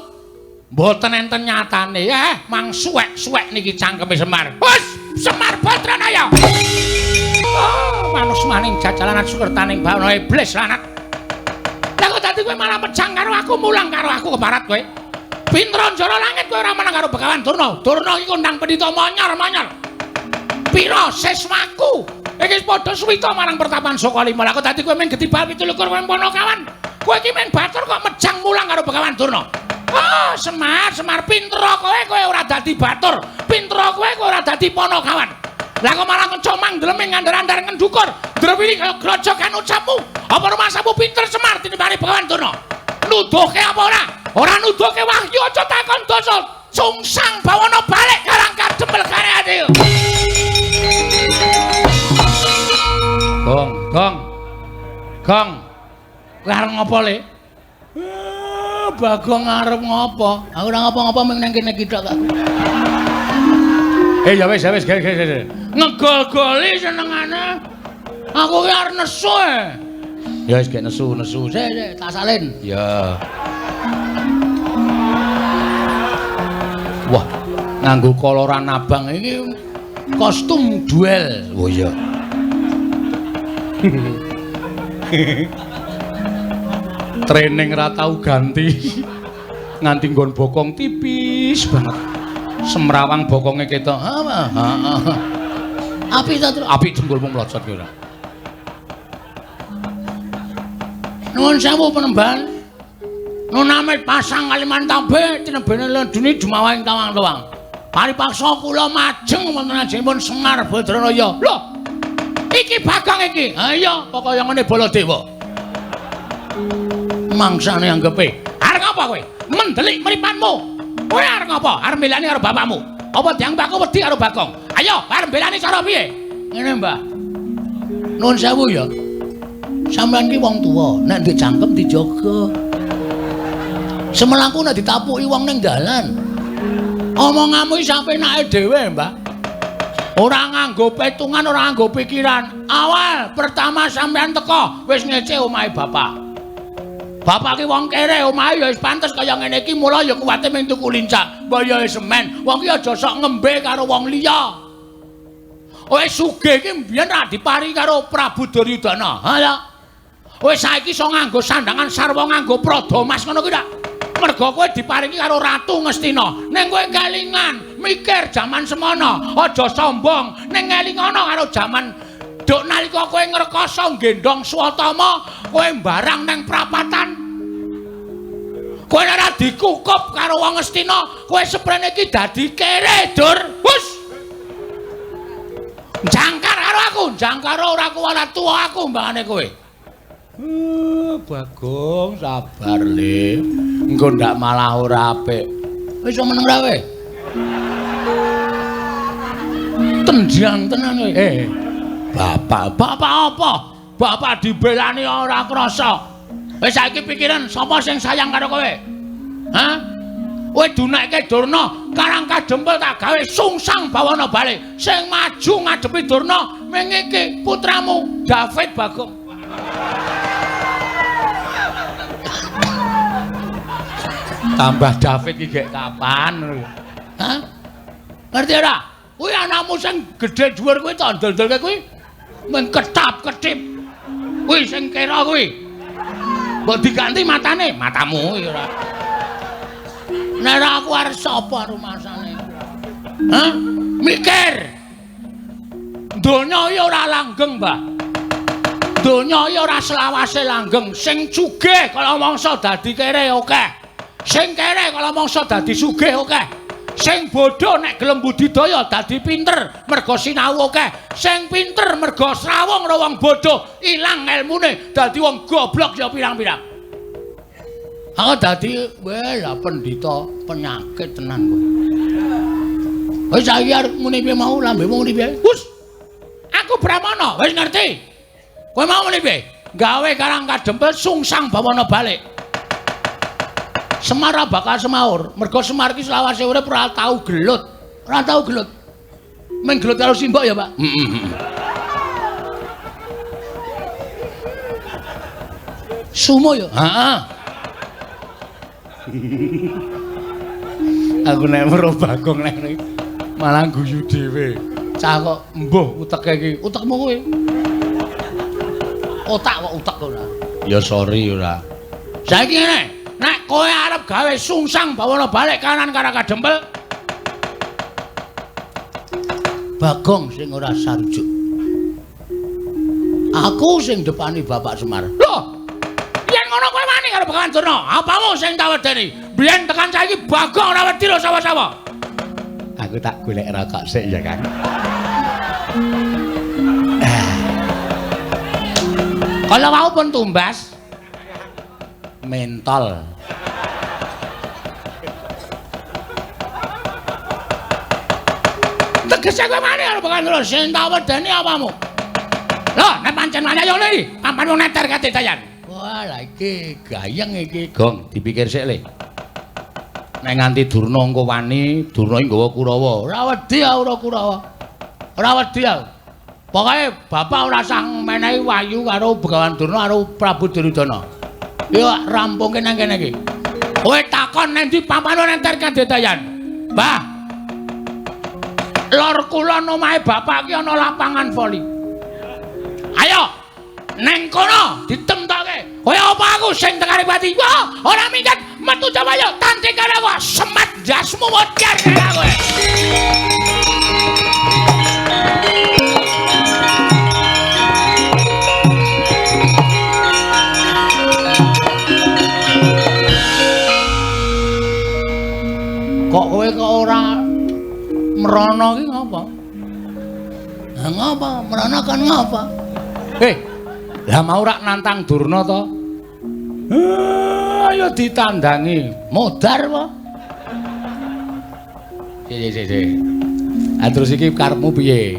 mboten enten nyatane. Mang suwek-suwek niki cangkeme Semar. Wes, Semar Badranaya. Manus maning jajalan sukertaning bawah iblis lanat. Lah kok dadi kowe malah mejang karo aku, mulang karo aku ke barat kowe. Pintra njara langit kowe ora menang karo Begawan Durna. Durna iki kondang pendhita monyor-monyor. Pira seswaku? Iki padha suwita marang pertapan Sokalima. Lah kok dadi kowe men gedibal 17 Ponokawan. Kowe iki men batur kok mejang mulang karo Begawan Durna. Oh, Semar pintra kowe ora dadi batur. Pintra kowe ora dadi Ponokawan. Lah kok malah kencok manggleme ngandar-andar ngendukur. Drewiri kaya grojokan ucapmu. Apa rumasamu pinter Semar tinimbang Begawan Durna? Nuduhke apa ora? Ora nuduhke wahyu aja takon dosa. Sungsang bawana balik karang kadempel kareane. Gong. Arep ngopo, Le? Bagong arep ngopo? Aku ora ngopo-ngopo mung nang kene kithok kok. Ya wis. Ngegol-goli senengane. Aku ki arep nesu Ya wis gek nesu. Sik, tak salin. Ya. Wah, nganggo koloran abang iki kostum duel. Oh iya. Training ra tau ganti. Nganti nggon bokong tipis banget. Semrawang bokonge ketok. Apik ta, Tru? Apik jempolmu mlocot ki ora. Nuwun sewu penemban. Nunamit pasang Kalimantan B tinebene ledune dumawahing tawang-tawang. Paripaksa kula majeng wonten ajengipun Semar Badranaya. Lho, iki Bagong iki. Ha iya, kaya ngene Baladewa. Mangsane anggepe. Arep ngapa kowe? Mendelik mripanmu. Kowe arep ngapa? Arep mbelani karo bapakmu. Apa diang mbakku wedi karo Bagong? Ayo, arep mbelani cara piye? Ngene, Mbah. Nuwun sewu ya. Sampeyan ki wong tuwa, nek ndek cangkem dijaga. Semelaku nek ditapuki wong ning dalan. Omonganmu iki sampe enake dhewe, Mbah. Ora nganggo petungan, ora nganggo pikiran. Awal pertama sampean teko wis ngece omahe bapak. Bapak ki wong kere, omahe ya wis pantes kaya ngene iki, mula ya kuwate ming tuku lincah, bayahe semen. Wong ki aja sok ngembe karo wong liya. Kowe sugih ki mbiyen ra diparingi karo Prabu Duryudana. Ha ya. Kowe saiki iso nganggo sandangan sarwa nganggo Pradamas ngono kuwi ta? Merga kowe diparingi karo Ratu Ngastina. Ning kowe kelingan mikir jaman semono, aja sombong. Ning ngelingono karo jaman duk nalika kowe ngrekoso gendong Swatama, kowe mbarang nang prapatan. Kowe ora dikukup karo wong Astina, kowe seprene iki dadi kere, Dur. Wus. Jangkar karo aku, jangkar ora kuwat tuwa aku mbangane kowe. Bagong sabar le. Engko ndak malah ora apik. Wis meneng ra kowe. Tendian tenan kowe. Bapak apa? Bapak dibelani ora krasa. Wis saiki pikiran sapa sing sayang karo kowe? Hah? Kowe dunekke Durna, Karang Kadempel tak gawe sungsang bawana bali. Sing maju ngadepi Durna ming iki putramu David Bagong. Tambah David iki gek kapan? Hah? Ngerti ora? Kuwi anakmu sing gedhe dhuwur kuwi to ndol-ndolke kuwi. Men ketap-ketip. Kuwi sing kira kuwi. Mbok diganti matane, matamu ya ora. Nek aku arep sapa rumasane? Hah? Mikir. Donya ya ora langgeng, Mbah. Donya ya ora selawase langgeng. Sing sugih kala mangsa dadi kere akeh. Sing kere kala mangsa dadi sugih akeh. Sing bodho nek gelem budidaya dadi pinter merga sinau akeh. Sing pinter merga srawung karo wong bodho ilang elmune dadi wong goblok ya pirang-pirang. Aku dadi lah pendhita penyakit tenan kowe. Wis saiki arep muni piye mau lambemu muni piye? Wus. Aku Brahmana, wis ngerti. Kowe mau muni piye? Gawe Karang Kadempel sungsang bawana balik. Semar bakal semaur, mergo Semar iki selawase urip ora tau gelut. Ora tau gelut. Men gelut karo simbok ya, Pak? Sumo ya? Heeh. Aku nek weruh Bagong nek malah guyu dhewe. Cah kok mbuh uteke iki. Utekmu kowe. Otak kok utek ora. Ya sorry ora. Saiki ngene. Nek kowe arep gawe sungsang bawana balik kanan Karang Kadempel, Bagong sing ora sarujuk. Aku sing depani Bapak Semar. Loh, yen ngono kowe wani karo Bagawan Durna, apamu sing tak wedeni? Biyen tekan saiki Bagong ora wedi lho sapa-sapa. Aku tak golek rokok sik ya, Kang. Kalau mau pun tumbas mentol. Tegese kowe mani karo Bagawan Durna sing tak wedeni apamu? Lho, nek pancen mani ayo ngene iki, papan wong neter kadetayan. Wah, lah iki gayeng iki, Gong, dipikir sik le. Nek nganti Durna engko wani, Durna iki nggawa Kurawa. Ora wedi ora Kurawa. Ora wedi aku. Pokoke bapak ora sang menehi wayu karo Bagawan Durna karo Prabu Duryudana. Yo rampungke nang kene iki. Kowe takon nang ndi pampano nenter kadetayan. Mbah. Lor kulon omahe bapak ki ana lapangan voli. Ayo neng kono ditemtoke. Kaya apa aku sing tekani pati. Wah, ora minggat metu Jawaya tanti karo kok semet jasmu mocar karo kowe. Kok kowe kok ora merana ki ngapa? Lah ngapa? Merana kan ngapa? Lah mau rak nantang Durna to? Ayo ditandangi. Modar apa? Sik. Terus iki karepmu piye?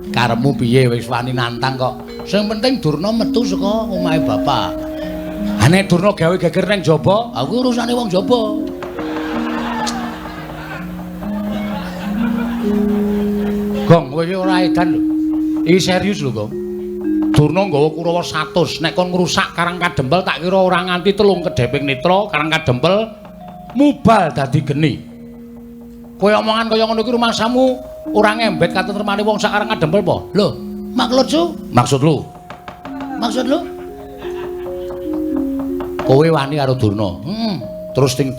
Karepmu piye wis wani nantang kok. Sing penting Durna metu saka omahe bapak. Ha nek Durna gawe geger ning jaba, aku urusane wong jaba. Gong, kowe iki ora edan lho. Iki serius lho, Gong. Durna nggawa Kurawa 100, nek kon ngrusak Karang Kadempel tak kira ora nganti 3 kedheping netra Karang Kadempel mubal dadi geni. Kowe omongan kaya ngono iki rumangsamu ora ngembet katentremane wong sak Karang Kadempel apa? Lho, maksud lu? Kowe wani karo Durna. Terus sing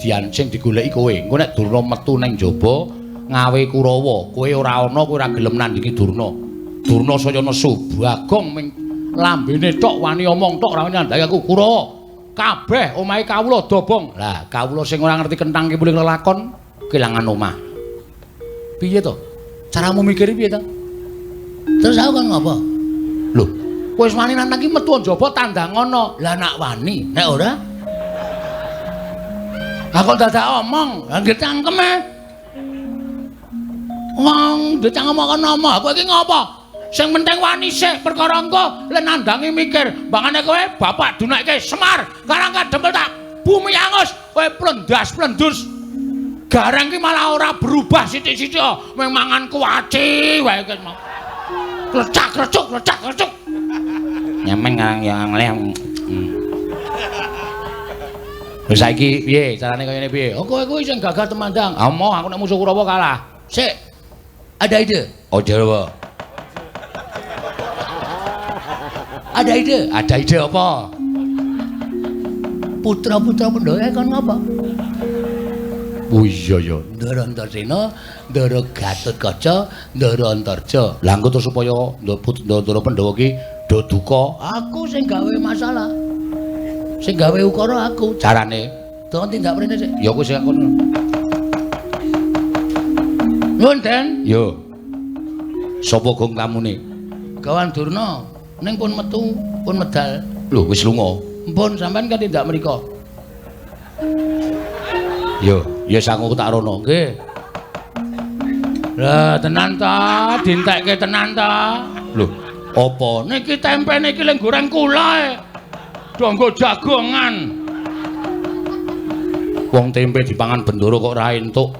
digoleki kowe. Engko nek Durna metu ning jaba ngawe Kurawa, kowe ora ana, kowe ora gelem nandingi Durna. Durna saya nesu, Bagong ming lambene tok wani omong tok ora wani nandhangi aku. Kurawa, kabeh omahe kawula dobong. Lah, kawula sing ora ngerti kenthang ki mulih lelakon kelangan omah. Piye to? Caramu mikir piye to? Terus aku kan ngopo? Lho, wis wani nantang ki metu njaba tandang ngono. Lah nak wani, nek ora aku dadak omong, lah nggih cangkeme. Wong dicangkem omong, kowe iki ngopo? Sing penting wani sik perkara engko len nandangi mikir bangane kowe bapak dunekke Semar karang kadempel tak bumi angus kowe plendas-plendus garang ki malah ora berubah sithik-sithik mung mangan kuwaci wae kok mau lecak-lecuk nyemeng yang lem wis saiki piye carane kaya ngene piye kowe kuwi sing gagah temandang amo aku nek musuh Kurawa kalah sik ada ide Jawa ada ide apa? Putra-putra Pandhawa kon ngapa? Oh iya ya, Ndara Antarsena, Ndara Gatotkaca, Ndara Antarja. Lah engko supaya Ndara Pandhawa ki do duka, aku sing gawe masalah. Sing gawe ukara aku. Carane, don tindak mrene sik. Ya kowe sing kono. Nuwun, Den. Yo. Sapa gong tamune? Gawan Durna. Ning pun metu, pun medal. Lho, wis lunga. Mpun sampean kan tindak mriko. Yo, ya sangu tak rono, nggih. Lah tenan ta, dintekke tenan ta. Lho, apa niki tempene iki lek goreng kulae. Donggo jagongan. Wong tempe dipangan Bendoro kok ora entuk.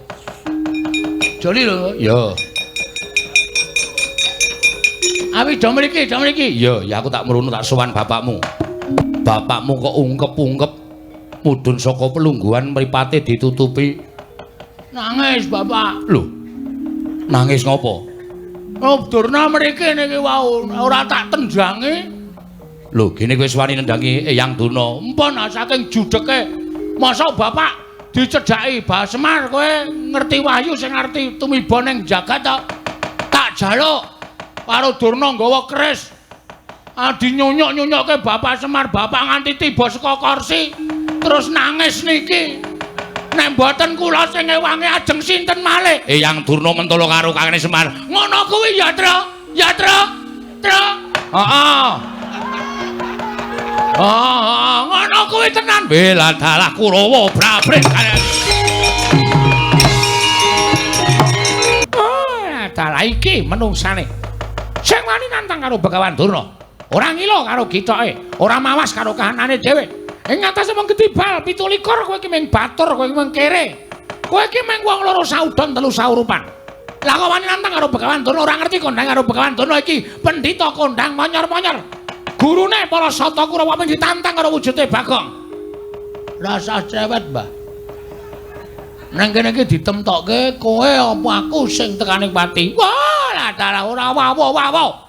Joli lho. Ya. Awi do mriki. Ya aku tak mrono tak sowan bapakmu. Bapakmu kok ungkep-ungkep mudhun saka pelungguhan mripate ditutupi. Nangis, Bapak. Lho. Nangis ngopo? Oh, Durna mriki niki wau ora tak tendhangi. Lho, gene kowe wani nendangi Eyang Durna. Mpun saking judeke. Masa Bapak dicedhaki Mbah Semar kowe ngerti wahyu sing ngerti tumiba ning jagat to. Tak jaluk karo Durna nggawa keris. Dinyunyuk-nyunyukke Bapak Semar, Bapak nganti tiba saka kursi. Terus nangis niki. Nek mboten kula sing ewange ajeng sinten malih? Eyang Durna mentolo karo Kakang Semar. Ngono kuwi ya, Tru? Ya, Tru? Tru? Heeh. Ngono kuwi tenan. Bela dalah Kurawa brabrik kalian. Dalah iki menungsane. Sing wani nantang karo Begawan Durna. Ora ngilo karo gitoke, ora mawas karo kahanane dhewe. Ing ngatasé wong Gedibal 17 kowe iki mung batur, kowe iki mung kere. Kowe iki mung wong loro saudon telu saurupan. Lah kok wani nantang karo Begawan Durna ora ngerti kondang karo Begawan Durna iki pendhita kondang monyor-monyor. Gurune para Sata Kurawa men ditantang karo wujude Bagong. Rasa cewet, Mbah. Nang kene iki ditemtokke kowe apa aku sing tekaning pati. Wah, lah dalah ora wawo.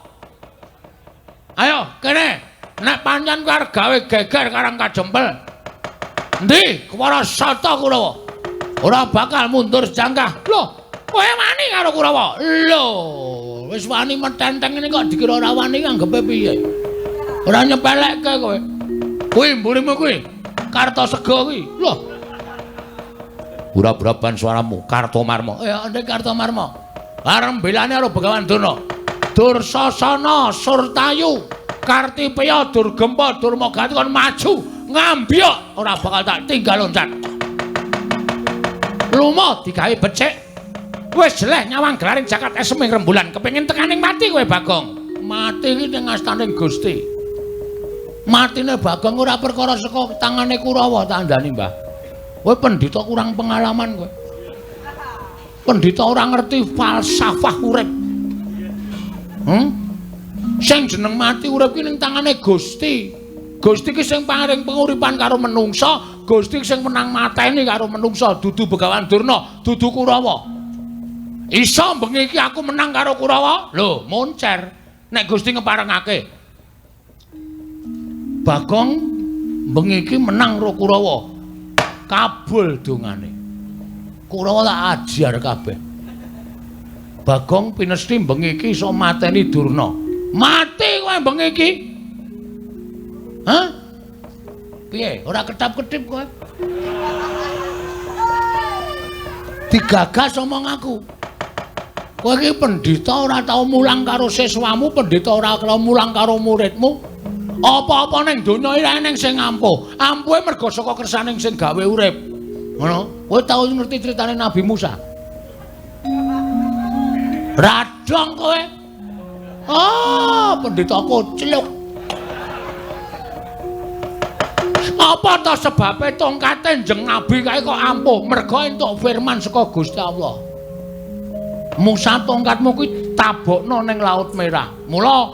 Ayo, kene. Nek pancen kowe arep gawe geger karang kajempel. Endi para Sata Kurawa? Ora bakal mundur jangkah. Lho, kowe wani karo Kurawa? Lho, wis wani metenteng ini kok dikira ora wani anggepe piye? Ora nyepelekke kowe. Kuwi mburimu kuwi. Kartosega kuwi. Lho. Ura-uraban suaramu Kartomarma. Ya, Ndek Kartomarma. Arep belane karo Begawan Durna. Dursasana, Surtayu, Kartipeya, Durgempa, Durmagati kon maju ngambyok ora bakal tak tinggal loncat. Lumo digawe becik. Wis jeleh nyawang gelaring jagat eseming rembulan kepengin tekaning mati kowe Bagong. Mati iki ning astaning Gusti. Matine Bagong ora perkara saka tangane Kurawa tandani, Mbah. Kowe pendhita kurang pengalaman kowe. Pendhita ora ngerti falsafah urip. Sing jeneng mati urip ki ning tangane Gusti. Gusti ki sing paring penguripan karo menungsa, Gusti sing menang mateni karo menungsa, dudu Begawan Durna, dudu Kurawa. Iso bengi iki aku menang karo Kurawa? Lho, moncer. Nek Gusti ngeparengake. Bagong bengi iki menang karo Kurawa. Kabul dongane. Kurawa tak ajar kabeh. Bagong pinesti bengi iki iso mateni Durna. Mati kowe bengi iki. Hah? Piye? Ora ketap-ketip kowe. Digagas omong aku. Kowe iki pendhita ora tau mulang karo siswamu, pendhita ora tau mulang karo muridmu. Apa-apa ning donya iki eneng sing ampuh. Ampuhe mergo saka kersaning sing gawe urip. Ngono. Kowe tau ngerti critane Nabi Musa? Radong kowe. Oh, pendhita kocluk. Apa to sebabe tongkate njeng nabi kae kok ampuh? Mergo entuk firman saka Gusti Allah. Musa tongkatmu kuwi tabokno ning Laut Merah. Mula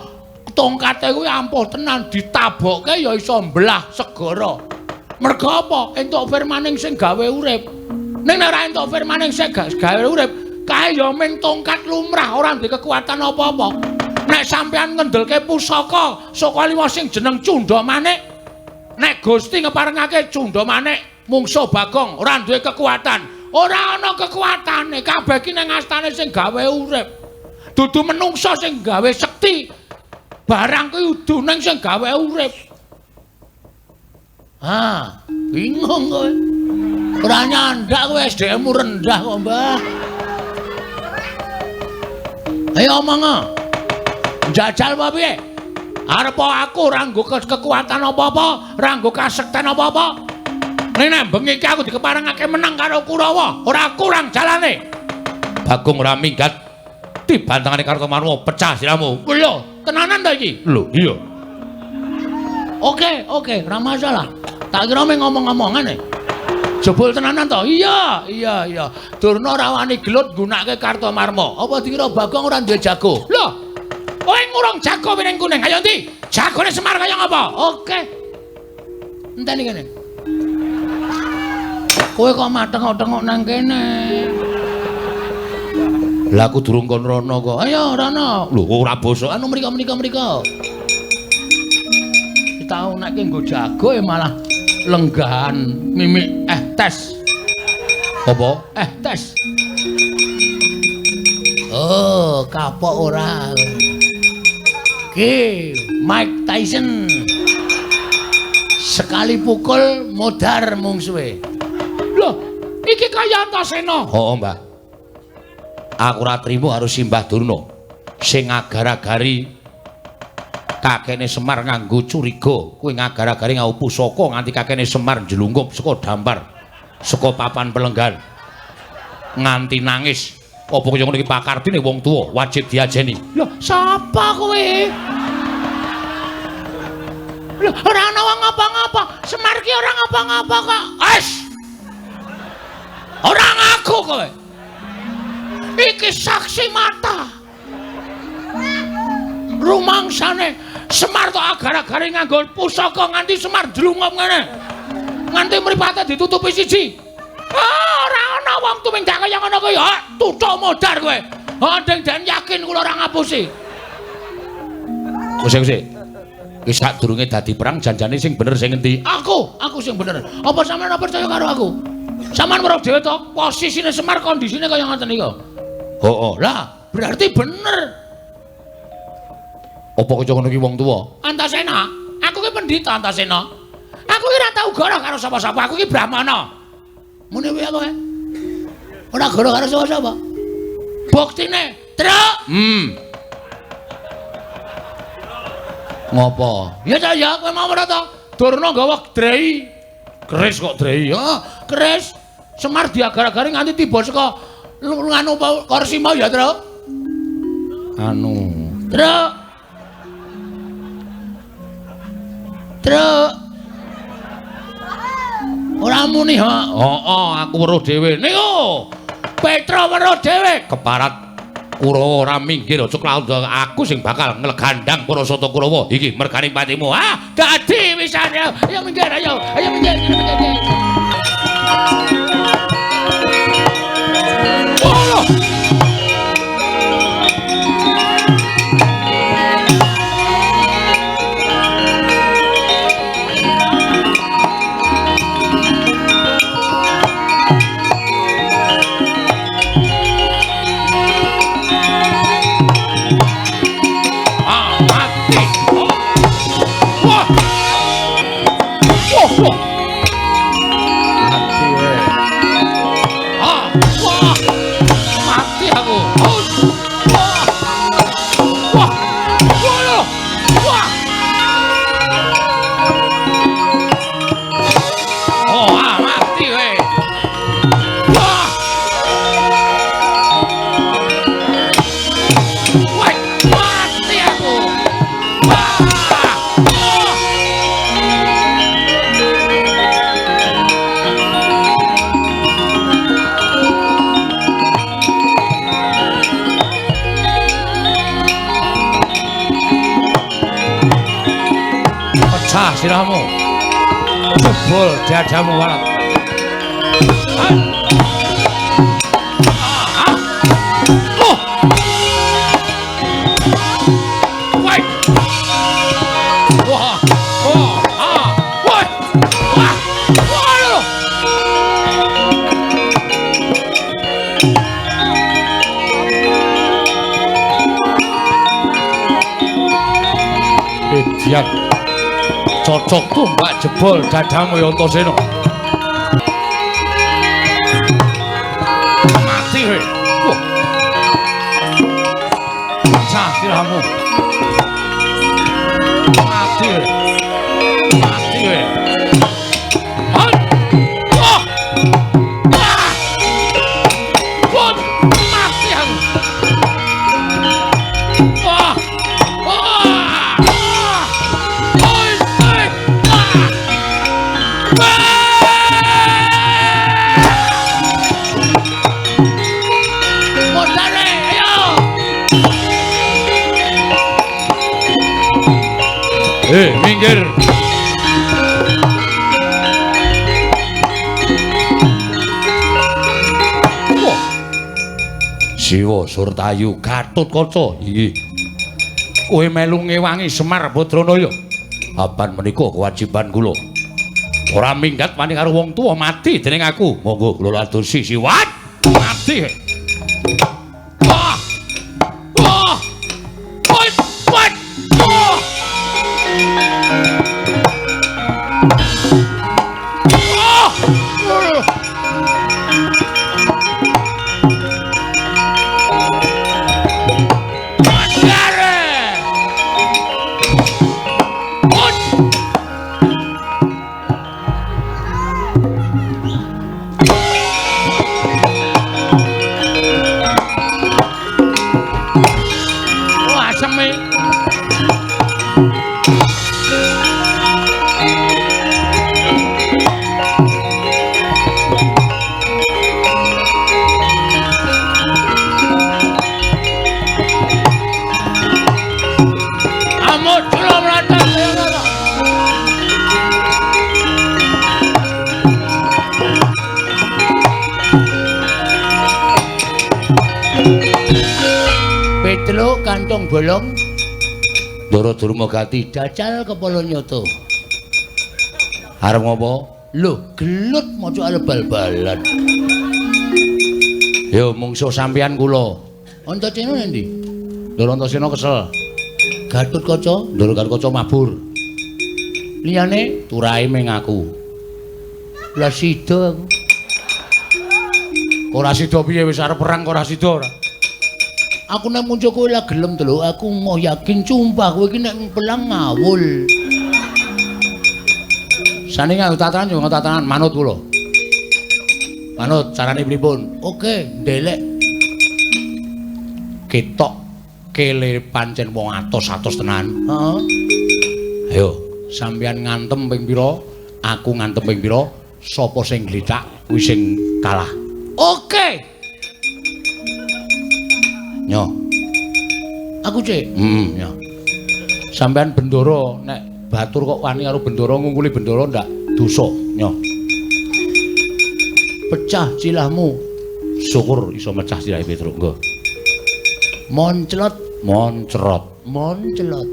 tongkate kuwi ampuh tenan ditabokke ya iso mbelah segara. Mergo apa? Entuk firmaning sing gawe urip. Ning nek ora entuk firmaning sing gawe urip, kae ya mung tongkat lumrah ora ndek kekuatan apa-apa. Nek sampean ngendelke pusaka saka liwah sing jeneng Cunda Manik, nek Gusti ngeparengake Cunda Manik mungsuh Bagong ora duwe kekuatan. Ora ana kekuatane, kabeh iki ning astane sing gawe urip. Dudu menungsa sing gawe sekti. Barang kuwi udune sing gawe urip. Ah, bingung kowe. Ora nyandak kowe SDM-mu rendah kok, Mbah. Ayo omong. Njajal apa piye? Arep aku ora nggo kekuatan apa-apa, ora nggo kasekten apa-apa. Nek bengi iki aku dikeparengake menang karo Kurawa, ora kurang jalane. Bagong ora minggat dibantangane Kartomarma pecah siramu. Lho, tenanan ta iki? Lho, iya. Oke, ora masalah. Tak kira mung ngomong-omongane. Jebul tenanan to? Iya. Durna ora wani gelut nggunakake Kartomarma. Apa dikira Bagong ora duwe jago? Lho, kowe ngurung jago piring kuning. Ayo ndi? Jagone Semar kaya ngapa? Oke. Enteni kene. Kowe kok mateng-tengok nang kene. Lah aku durung kon rono kok. Ayo rono. Lho ora bosok anu mriko. Tau nek nggo jago malah lenggahan mimik tes. Apa? Tes. Oh, kapok ora. Ki, Mike Tyson. Sekali pukul modar mungsuhe. Loh, iki kaya Antasena. Oh, Mbah. Aku ora trimo harus simbah Durna. Sing ngagar-agari kakene Semar nganggo curiga. Kuwi ngagar-agari ngau pusaka nganti kakene Semar njlungkup saka dampar, saka papan pelenggan. Nganti nangis. Apa kaya ngono iki pakardine wong tuwa wajib diajeni. Loh, sapa kowe? Loh, ora ana wong ngapa-ngapa. Semar ki ora ngapa-ngapa kok. Wes. Ora ngaku kowe. Iki saksi mata. Rumangsane Semar to agar-agare nganggo pusaka nganti Semar dlungup ngene. Nganti mripate ditutupi siji. Ora ana wong tumindak kaya ngono kuwi. Tuthuk modar kowe. Den yakin kula ora ngapusi. Kusik. Iki sadurunge dadi perang janjane sing bener sing endi? Aku sing bener. Apa sampean ora percaya karo aku? Sampeyan weruh dhewe to posisine Semar kondisine kaya ngoten iki. Oh, lah berarti bener. Apa kaya ngono iki wong tuwa? Antasena, aku ki pendhita Antasena. Aku ki ora tau goro karo sapa-sapa, aku ki brahmana. Mune piye kowe? Ora goro karo sapa-sapa. Buktine, truk. Ngopo? Ya kowe mau ora to? Durna gawa drei. Keris kok drei. Keris. Semar diagar-agari nganti tiba saka nganu kursi mau ya, Truk? Truk. Ora muni, ha. Aku weruh dhewe. Niku. Petra weruh dhewe. Keparat Kurawa ora minggir aja klaut. Aku sing bakal nglegandang Parasata Kurawa. Iki merganing patimu. Dadi wisane. Ayo minggir, ayo. Ayo minggir. Mati we. Ah, wah. Mati aku. Wah. Wah. Wah. Wah. Oh, mati we. Wah. Wah, mati aku. Wah. Pecah sirahmu. Jebol dadamu walat. Oh. Woi. Wah. Oh. Ah. Woi. Wah. Waduh. Edian. Cocok tuh mbak jebol dadamu ya Antasena. Mati we. Wah. Pecah sirahmu. Mati we. Mati we. Wah. Wah. Wah. Wah. Mati aku. Wah. Wah. Minggir. Wah. Siwa Surtayu Gatotkaca. Iki. Kowe melu ngewangi Semar Badranaya. Apan menika kewajiban kula. Ora minggat wani karo wong tuwa mati dening aku. Monggo kula atursi siwat. Mati. Wah. Wah. Woi, woi. Wah. Petlo kantong bolong Ndara Durmagati dacal kepala nyoto. Arep ngopo? Lho, gelut maca bal-balan. Ya mungsuh sampeyan kula. Antasena endi? Ndara Antasena kesel. Gatotkaca, Ndara Gatotkaca mabur. Liyane turahe meng aku. Lah sida aku. Ora sida piye wis arep perang kok ora sida ora. Aku nek muncul kowe lah gelem delok aku mau yakin sumpah kowe iki nek pelang ngawul. Sane nganggo tatanan yo nganggo tatanan manut kula. Manut carane pripun? Oke, ndelek. Ketok kele pancen wong atos-atos tenan. Heeh. Ayo, sampeyan ngantem ping pira? Aku ngantem ping pira? Sapa sing glithak kuwi sing kalah. Oke. Nyo. Aku cek. Ya. Sampeyan bendoro nek batur kok wani karo bendoro ngungkuli bendoro ndak dosa, Nyo. Pecah cilahmu. Syukur iso mecah cilahe Petruk, nggo. Monclot, moncrot, monclot.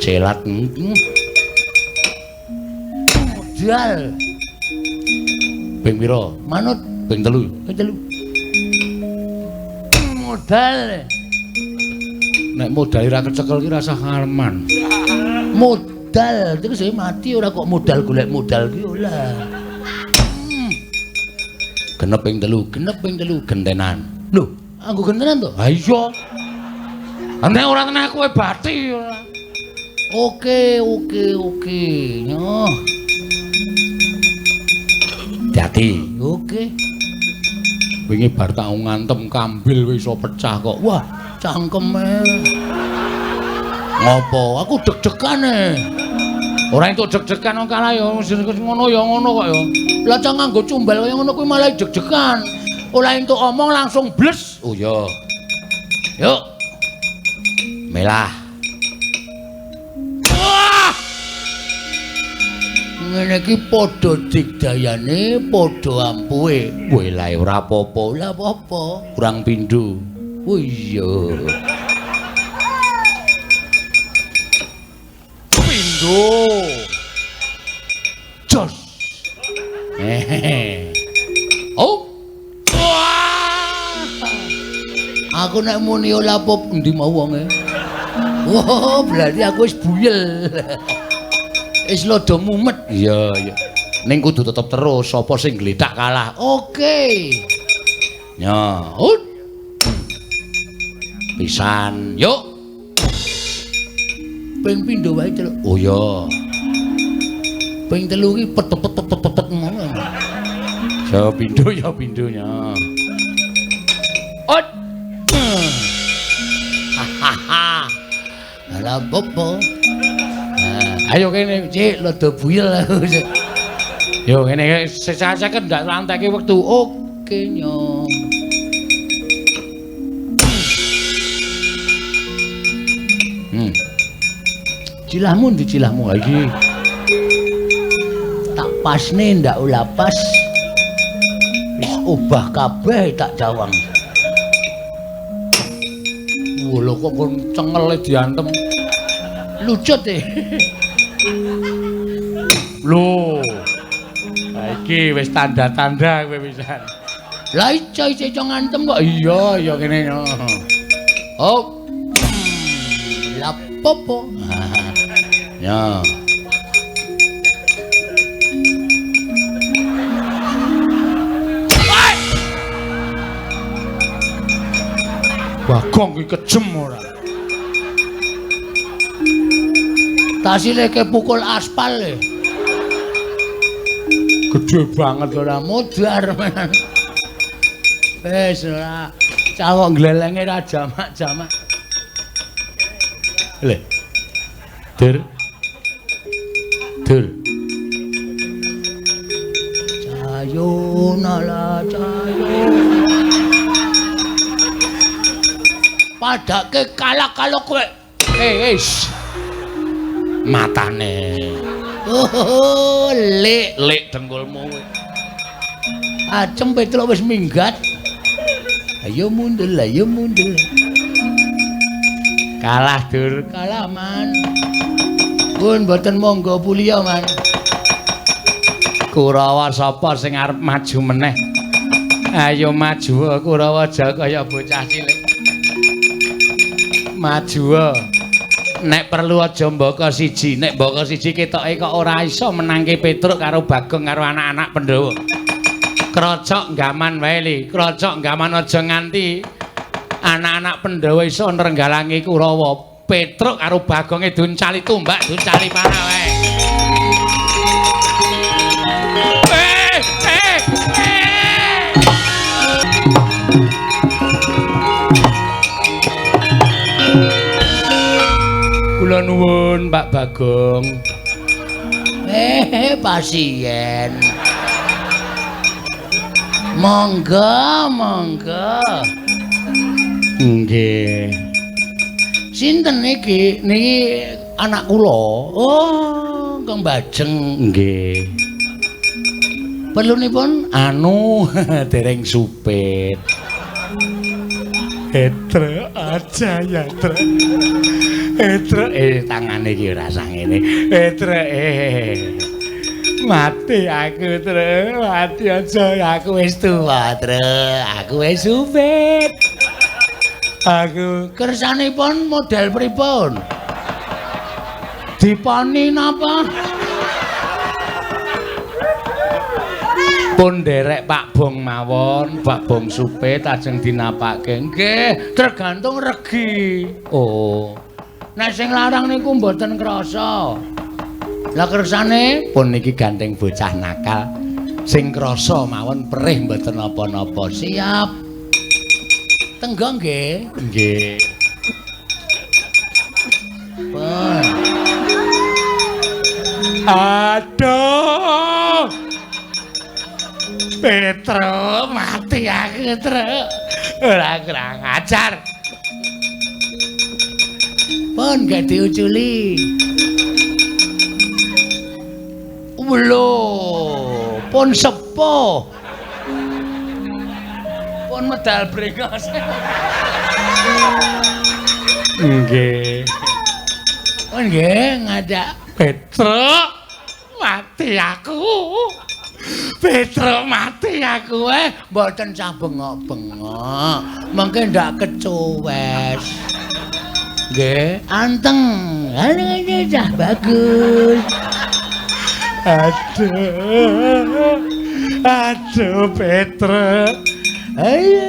Celat. Modal. Ping pira? Manut ping 3. Ping 3. Modal. Nek modal ra kecekel ki rasah aman. Modal modal, terus mati ora kok modal golek modal ki ora. Genep ping 3 gentenan. Lho, aku gentenan to? Ha iya. Nek ora tenan kowe bati ora. Oke. Nyoh. Dadi, oke. Wingi bar tak ngantem kambil wis iso pecah kok. Wah, cangkeme. Ngopo? Aku deg-degan Ora entuk deg-degan kok kalah ya ngono kok ya. Lah cang nganggo cumbal kaya ngono kuwi malah deg-degan. Ora entuk omong langsung bles. Oh iya. Yuk. Melah. Wah! Ngene iki padha digdayane, padha ampuhe. Weh lah ora apa-apa. Lah apa? Kurang pindho. Oh iya. Pindho. Jos. Oh. Wah! Aku nek muni ora apa endi mau wonge. Wah, berarti aku wis buyel. Wis lodo mumet. Iya. Ning kudu tetep terus sapa sing gledak kalah. Oke. Nyahut. Pisan. Yuk. Ping pindho wae, Cuk. Oh iya. Ping 3 ki pet ngono. Ya pindhonya. Ot. Hahaha. Lah apa? Ayo kene, Cik, lodo buyel aku. Yo kene sesake ndak ranteke wektu. Oke, Nyo. Cilahmu ndi cilahmu iki? Tak pasne ndak ula pas. Wis obah kabeh tak jawang. Lho kok kon cengele diantem. Lucut Lho. Ha iki wis tanda-tanda kowe pisan. Lah ijo ngantem kok. Iya kene. Oh. Lah popo. Ya. Bagong iki kejem ora. Tasile kepukul aspal e. Gedhe banget Ora modar. Wes ora cawok glelenge ra jamak-jamak. Le. Dur. Cayo nala cayo. Padake kalah kalau kowe. Wis. Matane. Oh, lek Dengkulmu kowe. acem Petruk wis minggat. Ayo mundur. Kalah dur. Kalah man. Pun mboten monggo puliya man. Kurawa sapa sing arep maju meneh? Ayo maju Kurawa aja kaya bocah cilik. Maju. Nek perlu aja mbaka siji, nek mbaka siji ketoke kok ora iso menangke Petruk karo Bagong karo anak-anak Pandhawa. Krocok gaman wae li, krocok gaman aja nganti anak-anak Pandhawa iso nrenggalangi Kurawa. Petruk karo Bagonge duncali tumbak, duncali panah wae. Kula nuwun Pak Bagong. Pasien. Monggo. Nggih. Sinten niki? Niki anak kula. Oh, Kang Bajeng. Nggih. Perlunipun Anu dereng supit. Etre aja ya, Tre. Etre tangane iki ora sang ngene. Etre mati aku, Tre. Mati aja aku wis tuwa, Tre. Aku wis supit. Aku kersanipun model pripun? Diponi napa? Pun nderek Pak Bong mawon, Pak Bong supe tajeng dinapake. Nggih, tergantung regi. Oh, Nek sing larang niku mboten krasa. Lah kersane pun niki ganteng bocah nakal. Sing krasa mawon perih mboten napa-napa. siap. Tenggo nggih. Nggih. Pun. Aduh. Petro mati aku, Tru. Ora kurang ajar. Pun gak diuculi. Lho, pun sepuh. Pun medal brengos. Nggih. Pun nggih ngadak Petro mati aku. Petro mati aku mboten cah bengok-bengok. Mengke ndak kecuwes. Nggih, anteng. Ana cah bagus. Aduh. Aduh Petro. Ayo.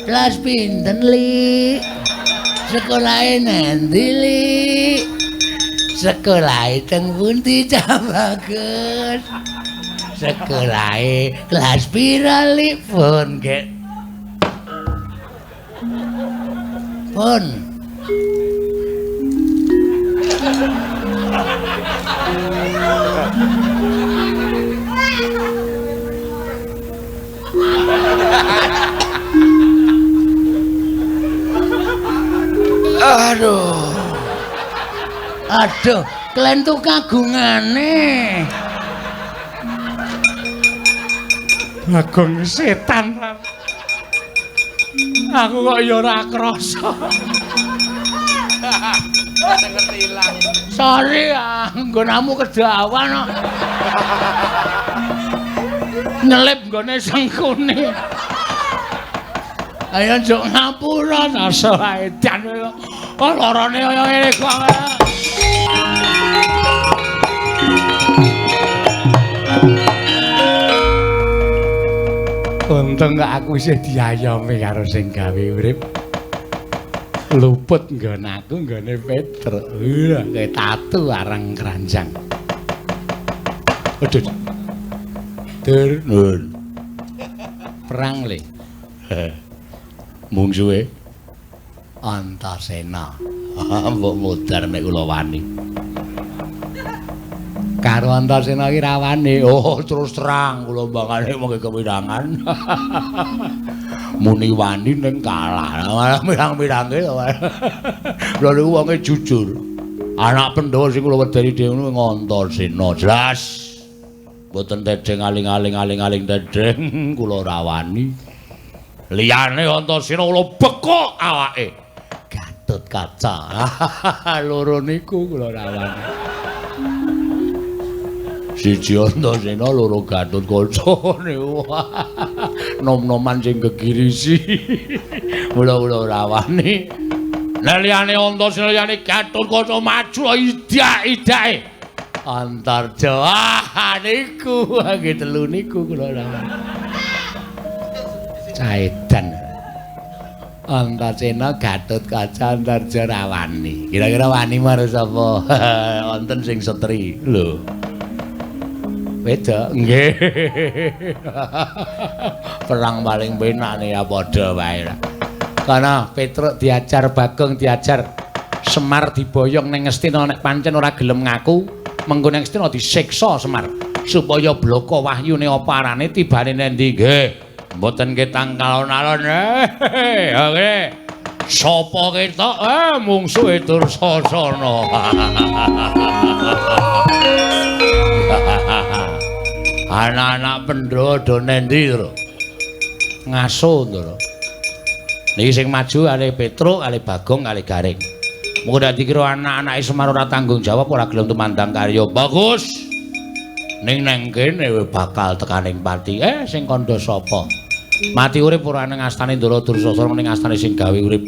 Kelas pinten, Li? Sekolahe nendi, Li? Sekolahe teng pundi cah bagus? Sekolahe kelas pira, Li? Pun, Gek. Pun. Aduh, klentu kagungane. Bagong setan. Aku kok ya ora krasa. Ngerti ilang. Sorry nggonamu kedawan kok. Nyelip nggone sengkune. Ayo njok ngapura rasa edan kok. Oh lorone kaya ngene kok. Untung aku isih diayomi karo sing gawe urip. Luput nggon aku nggone Petro. Kayak tatu arang keranjang. Aduh. Tur. Perang le. Mungsuhe Antasena. Mbok modar nek kula wani. Karo Antasena ki rawane. Oh, terus terang kula mbangane mengke kewirangan. Muni wani ning kalah. Malah mirang-mirange to. Lha niku wonge jujur. Anak Pandhawa sing kula wedani dhewe niku Antasena. Jelas. Mboten tedeng aling-aling tedeng kula rawani. Liyane Antasena kula bekok awake. Gatut kaca. Loro niku kula rawani. Siji Antasena loro Gatut kaca niku. Nom-noman sing gegirisi. Mula-mula rawani. Lah liyane Antasena liyane Gatut kaca maju idak-idake. Antar Jawa niku nggih telu niku kula rawani. Caedan. Antasena Gatut kaca Antarja rawani. Kira-kira wani marang sapa? Wonten sing setri. Lho. Beda nggih. Perang paling penak ya padha wae. Kana Petruk diajar, Bagong diajar, Semar diboyong ning Ngastina nek pancen ora gelem ngaku, mengko ning Ngastina disiksa Semar supaya blaka wahyune apa arane tibane nendi nggih. Mboten ketang kalon-alon. Oke. Sapa ketok? Mungsuhe Dursasana. Anak-anak Pandhawa do nendi to? Ngaso to. Niki sing maju ale Petruk, ale Bagong, ale Garing. Mengko dadi kira anak-anake Semar ora tanggung jawab ora gelem tumandang karya. Bagus. Ning nang kene bakal tekaning pati. Sing kandha sapa? Mati urip ora ning astane Ndara Dursasana ning astane sing gawe urip.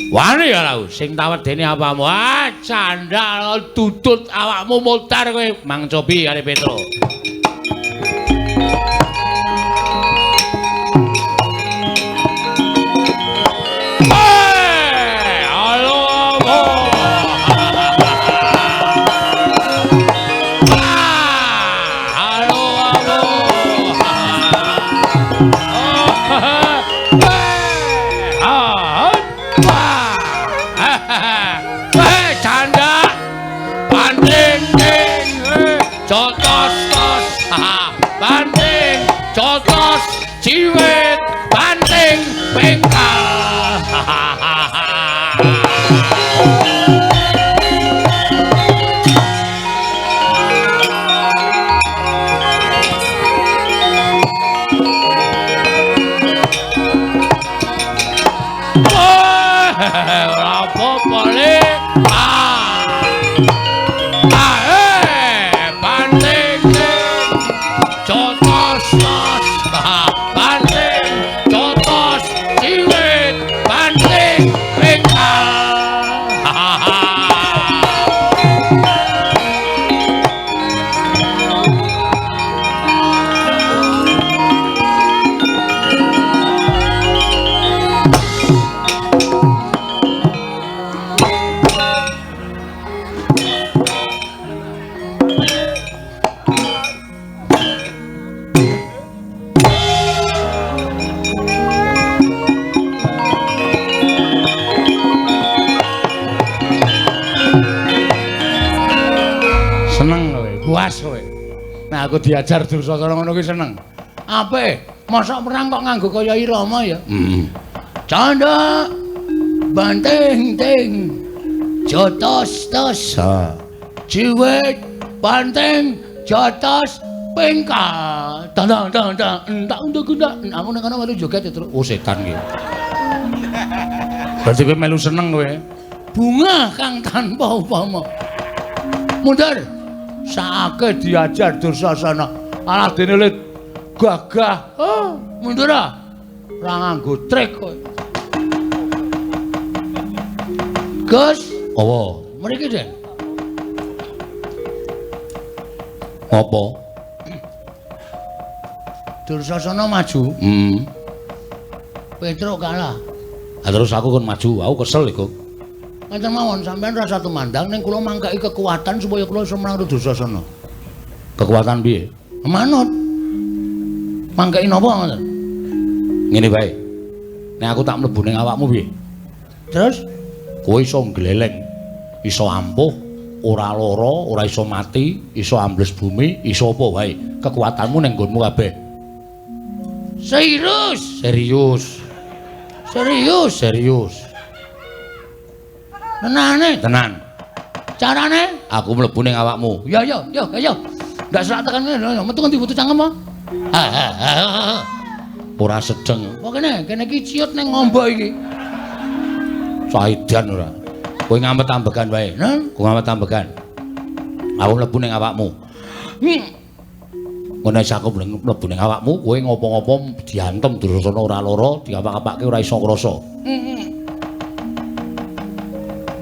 Wani ya lau sing tawedeni apamu? Ah, candal tutut awakmu mutar kowe. Mang Cobi kali Petro. Ciwit banting bengkal. Apa-apa le? Banting jotos. Banting, jotos, ciwit, banting, bengkal. Puas kowe. Nah aku diajar Dursasana ngono kuwi seneng. Apik, mosok perang kok nganggo kaya irama ya? Canda banting ting jotos tos. Ciwit banting jotos pengkal. Tang entak untuk ndak. Aku nek ana melu joget terus. Oh setan iki. Berarti kowe melu seneng kowe. Bunga kang tanpa upama. Mundur. Saake diajar Dursasana. Alah dene le gagah. Mundur ah. Ora nganggo trik kowe. Gus, apa? Mriki, Den. Apa? Dursasana maju. Petro kalah. Ah terus aku kon maju, aku kesel iku. Ngancen mawon sampean rasa tumandang ning kula mangkaki kekuatan supaya kula iso menang Dursasana. Kekuatan piye? Manut. Mangkaki napa ngoten? Ngene bae. Nek aku tak mlebu ning awakmu piye? Terus kowe iso gleleng, iso ampuh, ora lara, ora iso mati, iso ambles bumi, iso apa wae. Kekuatanmu ning nggonmu kabeh. Serius. Tenane? Tenan. Carane? Aku mlebu ning awakmu. Yo. Ndak serak tekan ngene, metu ngendi butuh cangkem apa? Ora sedeng. Kok kene iki ciut ning ngombo iki. Saidan ora. Kowe ngamet ambegan wae. Kowe ngamet ambegan. Aku mlebu ning awakmu. Ngono sak aku mlebu ning awakmu, kowe ngopo-ngopo diantem Dursasana ora lara, diapak-apake ora iso krasa.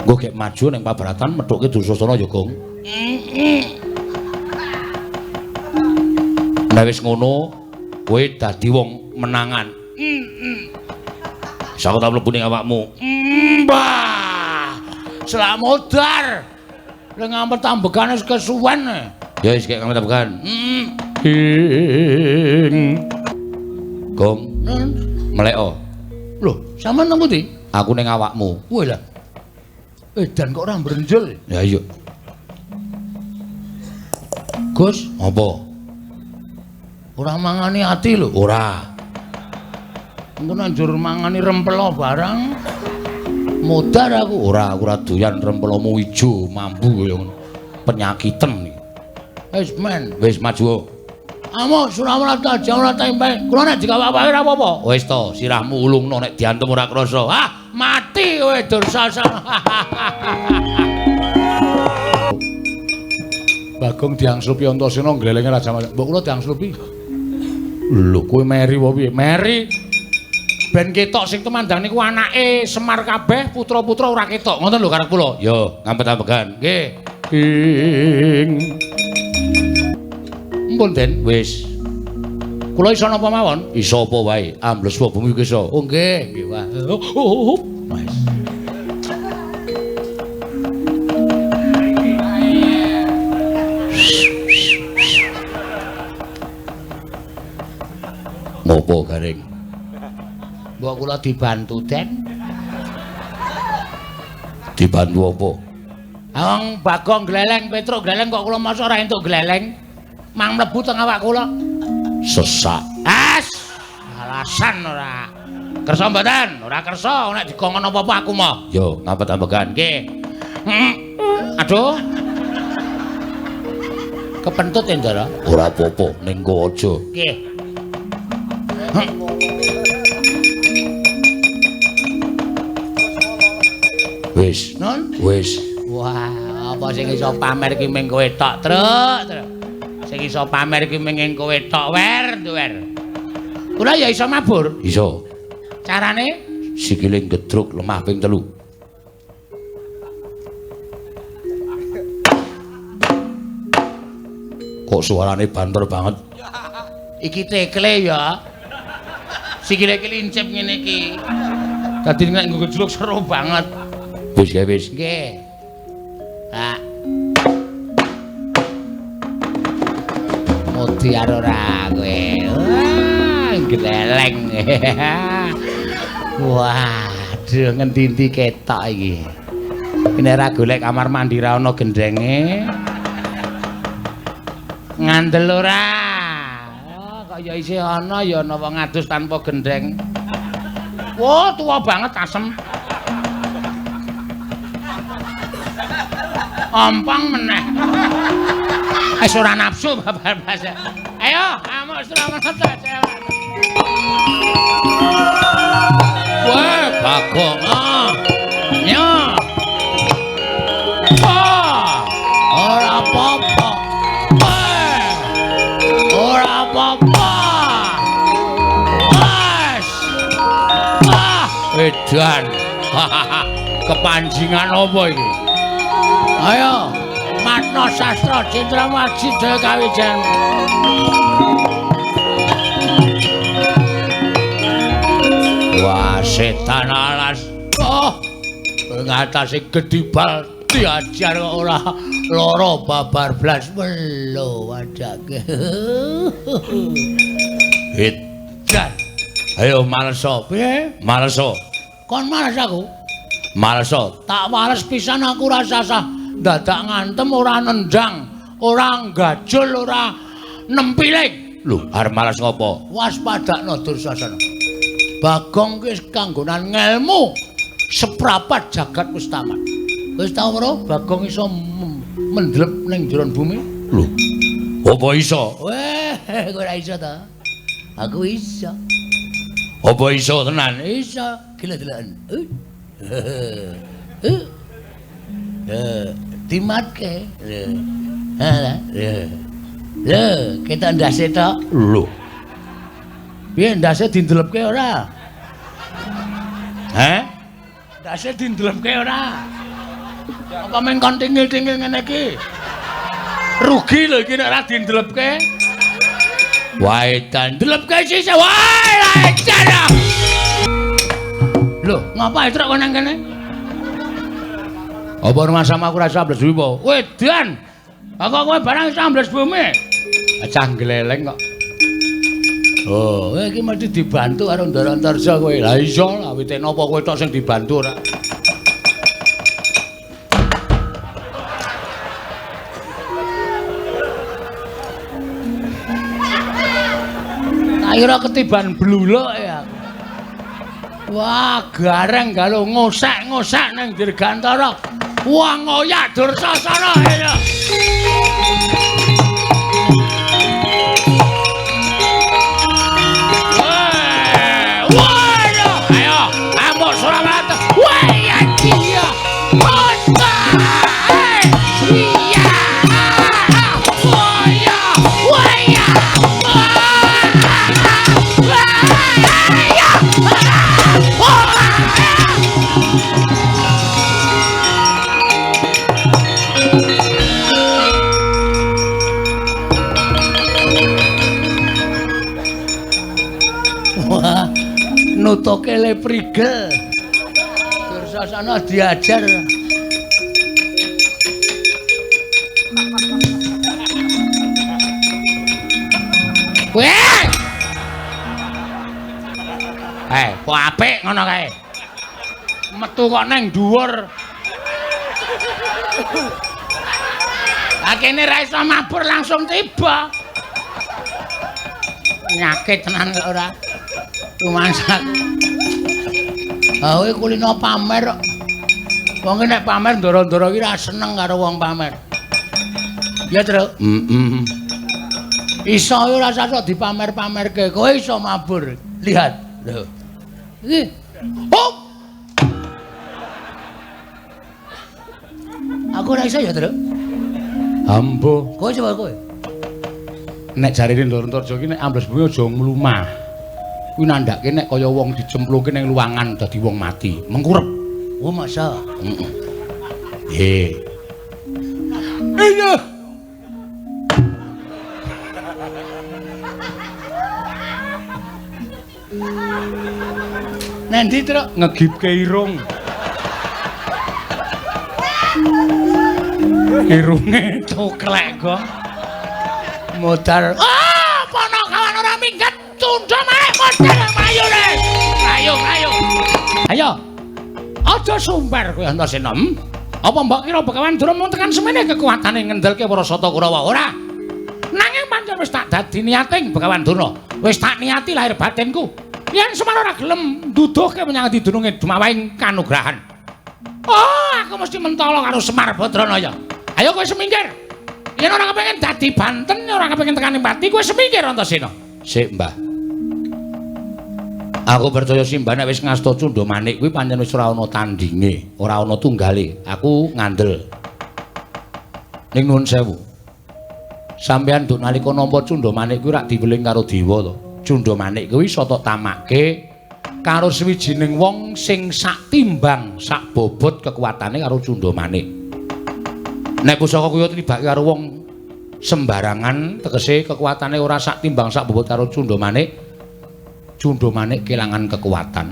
Gue kayak maju neng pabaratan medhoke Dursasana ya, Gong. Nek wis ngono, kowe dadi wong menangan. Saka tak mlebu ning awakmu. Mbah. Selak modar. Nek ngampet ambegan wis kesuwen. Ya wis kek ngampet ambegan. Gong. Meleko. Lho, sampean nang pundi? Aku ning awakmu. Wah lah. Dan kok ora mbrenjel? Ya iya. Gus, apa? Ora mangani ati lho. Ora. Engko nanjur mangani rempelo barang. Modar aku. Ora doyan rempelomu ijo, mambu kaya ngono. Penyakiten iki. Wis maju. Amo Suramata ora tempe. Kula nek dikawak-awake ora apa-apa. Wis to, sirahmu ulungno nek diantem ora krasa. Mati kowe Dursasana. Bagong diangslupi Antasena glelenge Raja Mbok kula diangslupi. Lho kowe meri apa piye? Meri. ben ketok sing temandang niku anake Semar kabeh, putra-putra ora ketok. Ngoten lho karep kula. Ya, ngampet-ampekan. Nggih. Mpun Den, wis. Kula iso napa mawon? Iso apa wae. Ambles wae bumi iso. Oh nggih, nggih Wah. Wis. Ngopo Garing? Mbok kula dibantu Den. Dibantu apa? Wong Bagong gleleng, Petruk gleleng kok kula masa ora entuk gleleng. Mang mlebu teng awak kula. Sesak. As. Alasan ora. Kersa mboten? Ora kersa nek dikongkon apa-apa aku mah. Yo, ngampet-ampekan. Nggih. Aduh. Kepentut ya, Ndara? Ora apa-apa, ning go aja. Nggih. Wis, non? Wis. Wah, apa sing iso pamer ki mung kowe tok, Truk. Sing iso pamer ki mung kowe tok, wer. Kula ya iso mabur. Iso. Carane sikile gedruk lemah ping 3. Kok suarane banter banget? Iki tekle ya. Sikile kelincip ngene iki. Dadi nek nggo gedruk seru banget. Wis ya wis. Nggih. Ah. Mutiar ora kowe. Wah, gleleng. Waduh, ngendi-endi ketok iki. Nek ora golek kamar mandi ra ono gendenge. Ngandel ora. Oh, kok ya isih ana ya ana wong adus tanpa gendeng. Wah, tua banget asem. Ompong meneh. Wis ora nafsu babar basa. Ayo, amuk selamat saja. Wah, Bagong. Nyo. Ora apa-apa. Ora apa-apa. Wes. Edan. Kepancingan apa iki? Ayo, Matno Sastra Cendrawasih Jaya Kawijan. Wah, setan alas. Oh, ngatasi gedibal diajar ora loro babar blas melo wajake. Edan. Ayo maleso, piye? Maleso. Kon males aku? Maleso. Tak males pisan aku rasa dadak ngantem ora nendang, ora gajul, ora nempiling. Lho, arep males ngopo? Waspadakno Dursasana. Bagong ki kanggonan ngelmu seprapat jagat wis tamat. Wis tau ora Bagong iso mendlep ning jero bumi? Lho. Apa iso? Weh, kowe ora iso ta? Aku iso. Apa iso tenan? Iso. Gila-gilaan. Dimatke. Lho, ketok ndase tok. Lho. Piye ndase dindelepke ora? Heh? Ndase dindelepke ora? Apa meng kon tingil-tingil ngene iki? Rugi lho iki nek ora dindelepke. Wae dindelepke sisa wae lancar. Lho, ngapain truk kok nang kene? Apa rumah sama aku rasa ambles bumi po? Wedan! Kok kowe barang iso ambles bumi? Acah gleleng kok. Oh, kowe iki mesti dibantu karo Ndara Antarja kowe. Lah iso lah, wite napa kowe tok sing dibantu ora? Kira ketiban bluluk ya. Wah, gareng galo ngosek-ngosek nang Dirgantara. Wah, ngoyak Dursasana ya. Ayo, amuk Surabaya. Wah, ya dia. Kota. Iya. Wah, ya. Wah, ya. Wah, ya. nutuke le prigel. Dursasana diajar. Weh! Kok apik ngono kae. Metu kok nang dhuwur. Lah kene ra iso mabur langsung tiba. Nyakit tenan kok ora. Rumangsat. Kowe kulino pamer kok. Wong nek pamer ndoro-ndoro iki ra seneng karo wong pamer. Ya, Truk? Iso ora usah dipamer-pamerke. Kowe iso mabur. Lihat. Lho. Iki. Hop. Aku ora iso ya, Truk. Ambo. Kowe coba kowe. Nek jarine Ndoro-Ndoro iki nek ambles bumi aja mlumah. Kuwi nandhake nek kaya wong dicemplungke ning luwangan dadi wong mati, mengkurep. Oh, masa. Heeh. Iya. Nendi, Truk? Ngegipke irung. Irunge coklek kok. Modal. Ah, ponokawan ora minggat tundha maek modal mayune. Ayo, ayo. Ayo. Aja sumber kowe Antasena. Apa mbok kira Begawan Dura mung tekan semene kekuatane ngendelke para Sata Kurawa ora? Nanging pancen wis tak dadi niating Begawan Dura. Wis tak niati lahir batinku. Yen Semar ora gelem nduduhke menyang didununge dumawahing kanugrahan. Oh, aku mesti mentolo karo Semar Badranaya. Ayo kowe semingkir. Yen ora kepengin dadi banten, ora kepengin tekani pati, kowe semingkir Antasena. Sik, Mbah. Aku percaya Simbah nek wis ngasta Cundha Manik kuwi pancen wis ora ana tandinge, ora ana tunggale. Aku ngandel. Ning nuwun sewu. Sampeyan nduk nalika nampa Cundha Manik kuwi rak diweling karo dewa to. Cundha Manik kuwi iso tok tamakke karo sawijining wong sing sak timbang, sak bobot kekuatane karo Cundha Manik. Nek pusaka kuwi tibake karo wong sembarangan, tegese kekuatane ora sak timbang, sak bobot karo Cundha Manik. Cundha Manik kelangan kekuatan.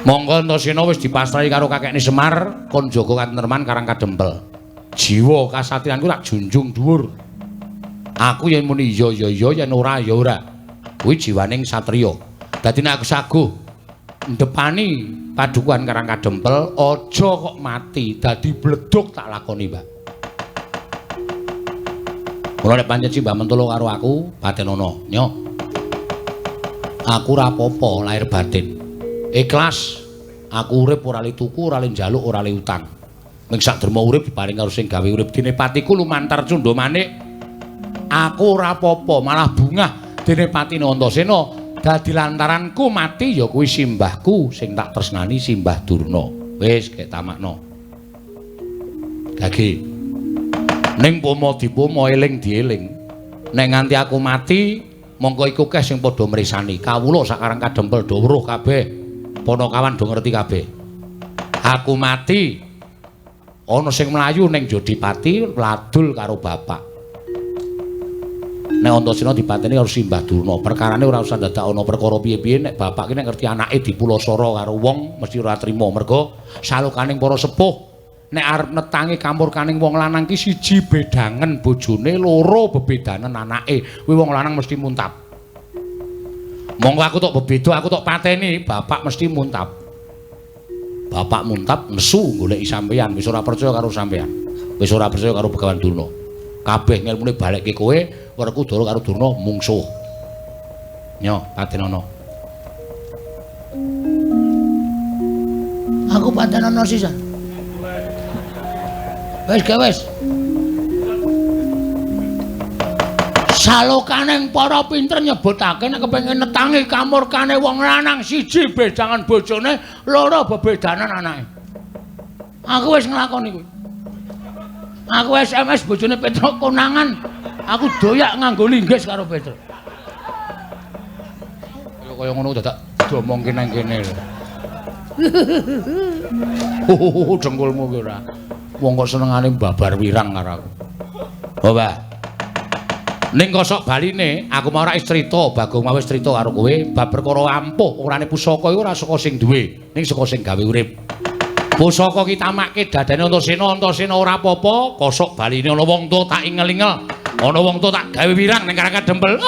Monggo Antasena wis dipasrahi karo kakekne Semar, kon jaga katentreman Karang Kadempel. Jiwa kasatriyanku tak junjung dhuwur. Aku yen muni iya ya iya, yen ora ya ora. Kuwi jiwaning satriya. Dadi nek aku saguh ndepani padukuhan Karang Kadempel, aja kok mati, dadi bleduk tak lakoni, Mbak. Mula nek pancen Simbah mentolo karo aku, Batenana, nyo. Aku ora apa-apa lahir batin. Ikhlas. Aku urip ora le tuku, ora le njaluk, ora le utang. Ning sak derma urip diparing karo sing gawe urip dene patiku lumantar Cundha Manik. Aku ora apa-apa, malah bungah dene patine Antasena. Dadi lantaranku mati ya kuwi simbahku sing tak tresnani Simbah Durna. Wis kek tamakno. Gage. Ning pomo dipomo eling dieling. Nek nganti aku mati mongko iku keh sing padha mresani. Kawula sak Karang Kadempel do weruh kabeh. Ponokawan do ngerti kabeh. Aku mati ana sing mlayu ning Jodipati ladul karo bapak. Nek Antasena dipateni karo Simbah Durna, perkarane ora usah dadak ana perkara piye-piye nek bapak ki nek ngerti anake dipulasara karo wong mesti ora trima. Mergo salukaning para sepuh nek arep netangi kampurkaning wong lanang ki siji bedangen bojone, loro bebedanen anake. Kuwi wong lanang mesti muntap. Monggo aku tok bebeda, aku tok pateni, bapak mesti muntap. Bapak muntap nesu goleki sampeyan, wis ora percaya karo sampeyan. Wis ora percaya karo Begawan Durna. Kabeh ngelmune balekke kowe, Werkudara karo Durna mungsuh. Nyo, Patenana. Aku Patenana sisan. Wis ge wis. Salokaning para pinter nyebutake nek kepengin netangi kamurkane wong lanang siji bedangan bojone, loro bebedanan anake. Aku wis nglakoni kuwi. Aku SMS bojone Petruk konangan. Aku doyak nganggo linggis karo Petruk. Kaya ngono dadak diomongke nang kene lho. Dengkulmu ki ora. Wong kok senengane babar wirang karo aku. Oh, Mbah. Ning kosok baline aku mau ora crita, Bagong mau wis crita karo kowe bab perkara ampuh urane pusaka iku ora saka sing duwe, ning saka sing gawe urip. Pusaka ki tamake dadane Antasena ora apa-apa, kosok baline ana wong tuwa tak ingel-ingel. Ana wong tuwa tak gawe wirang ning Karangka Dempel.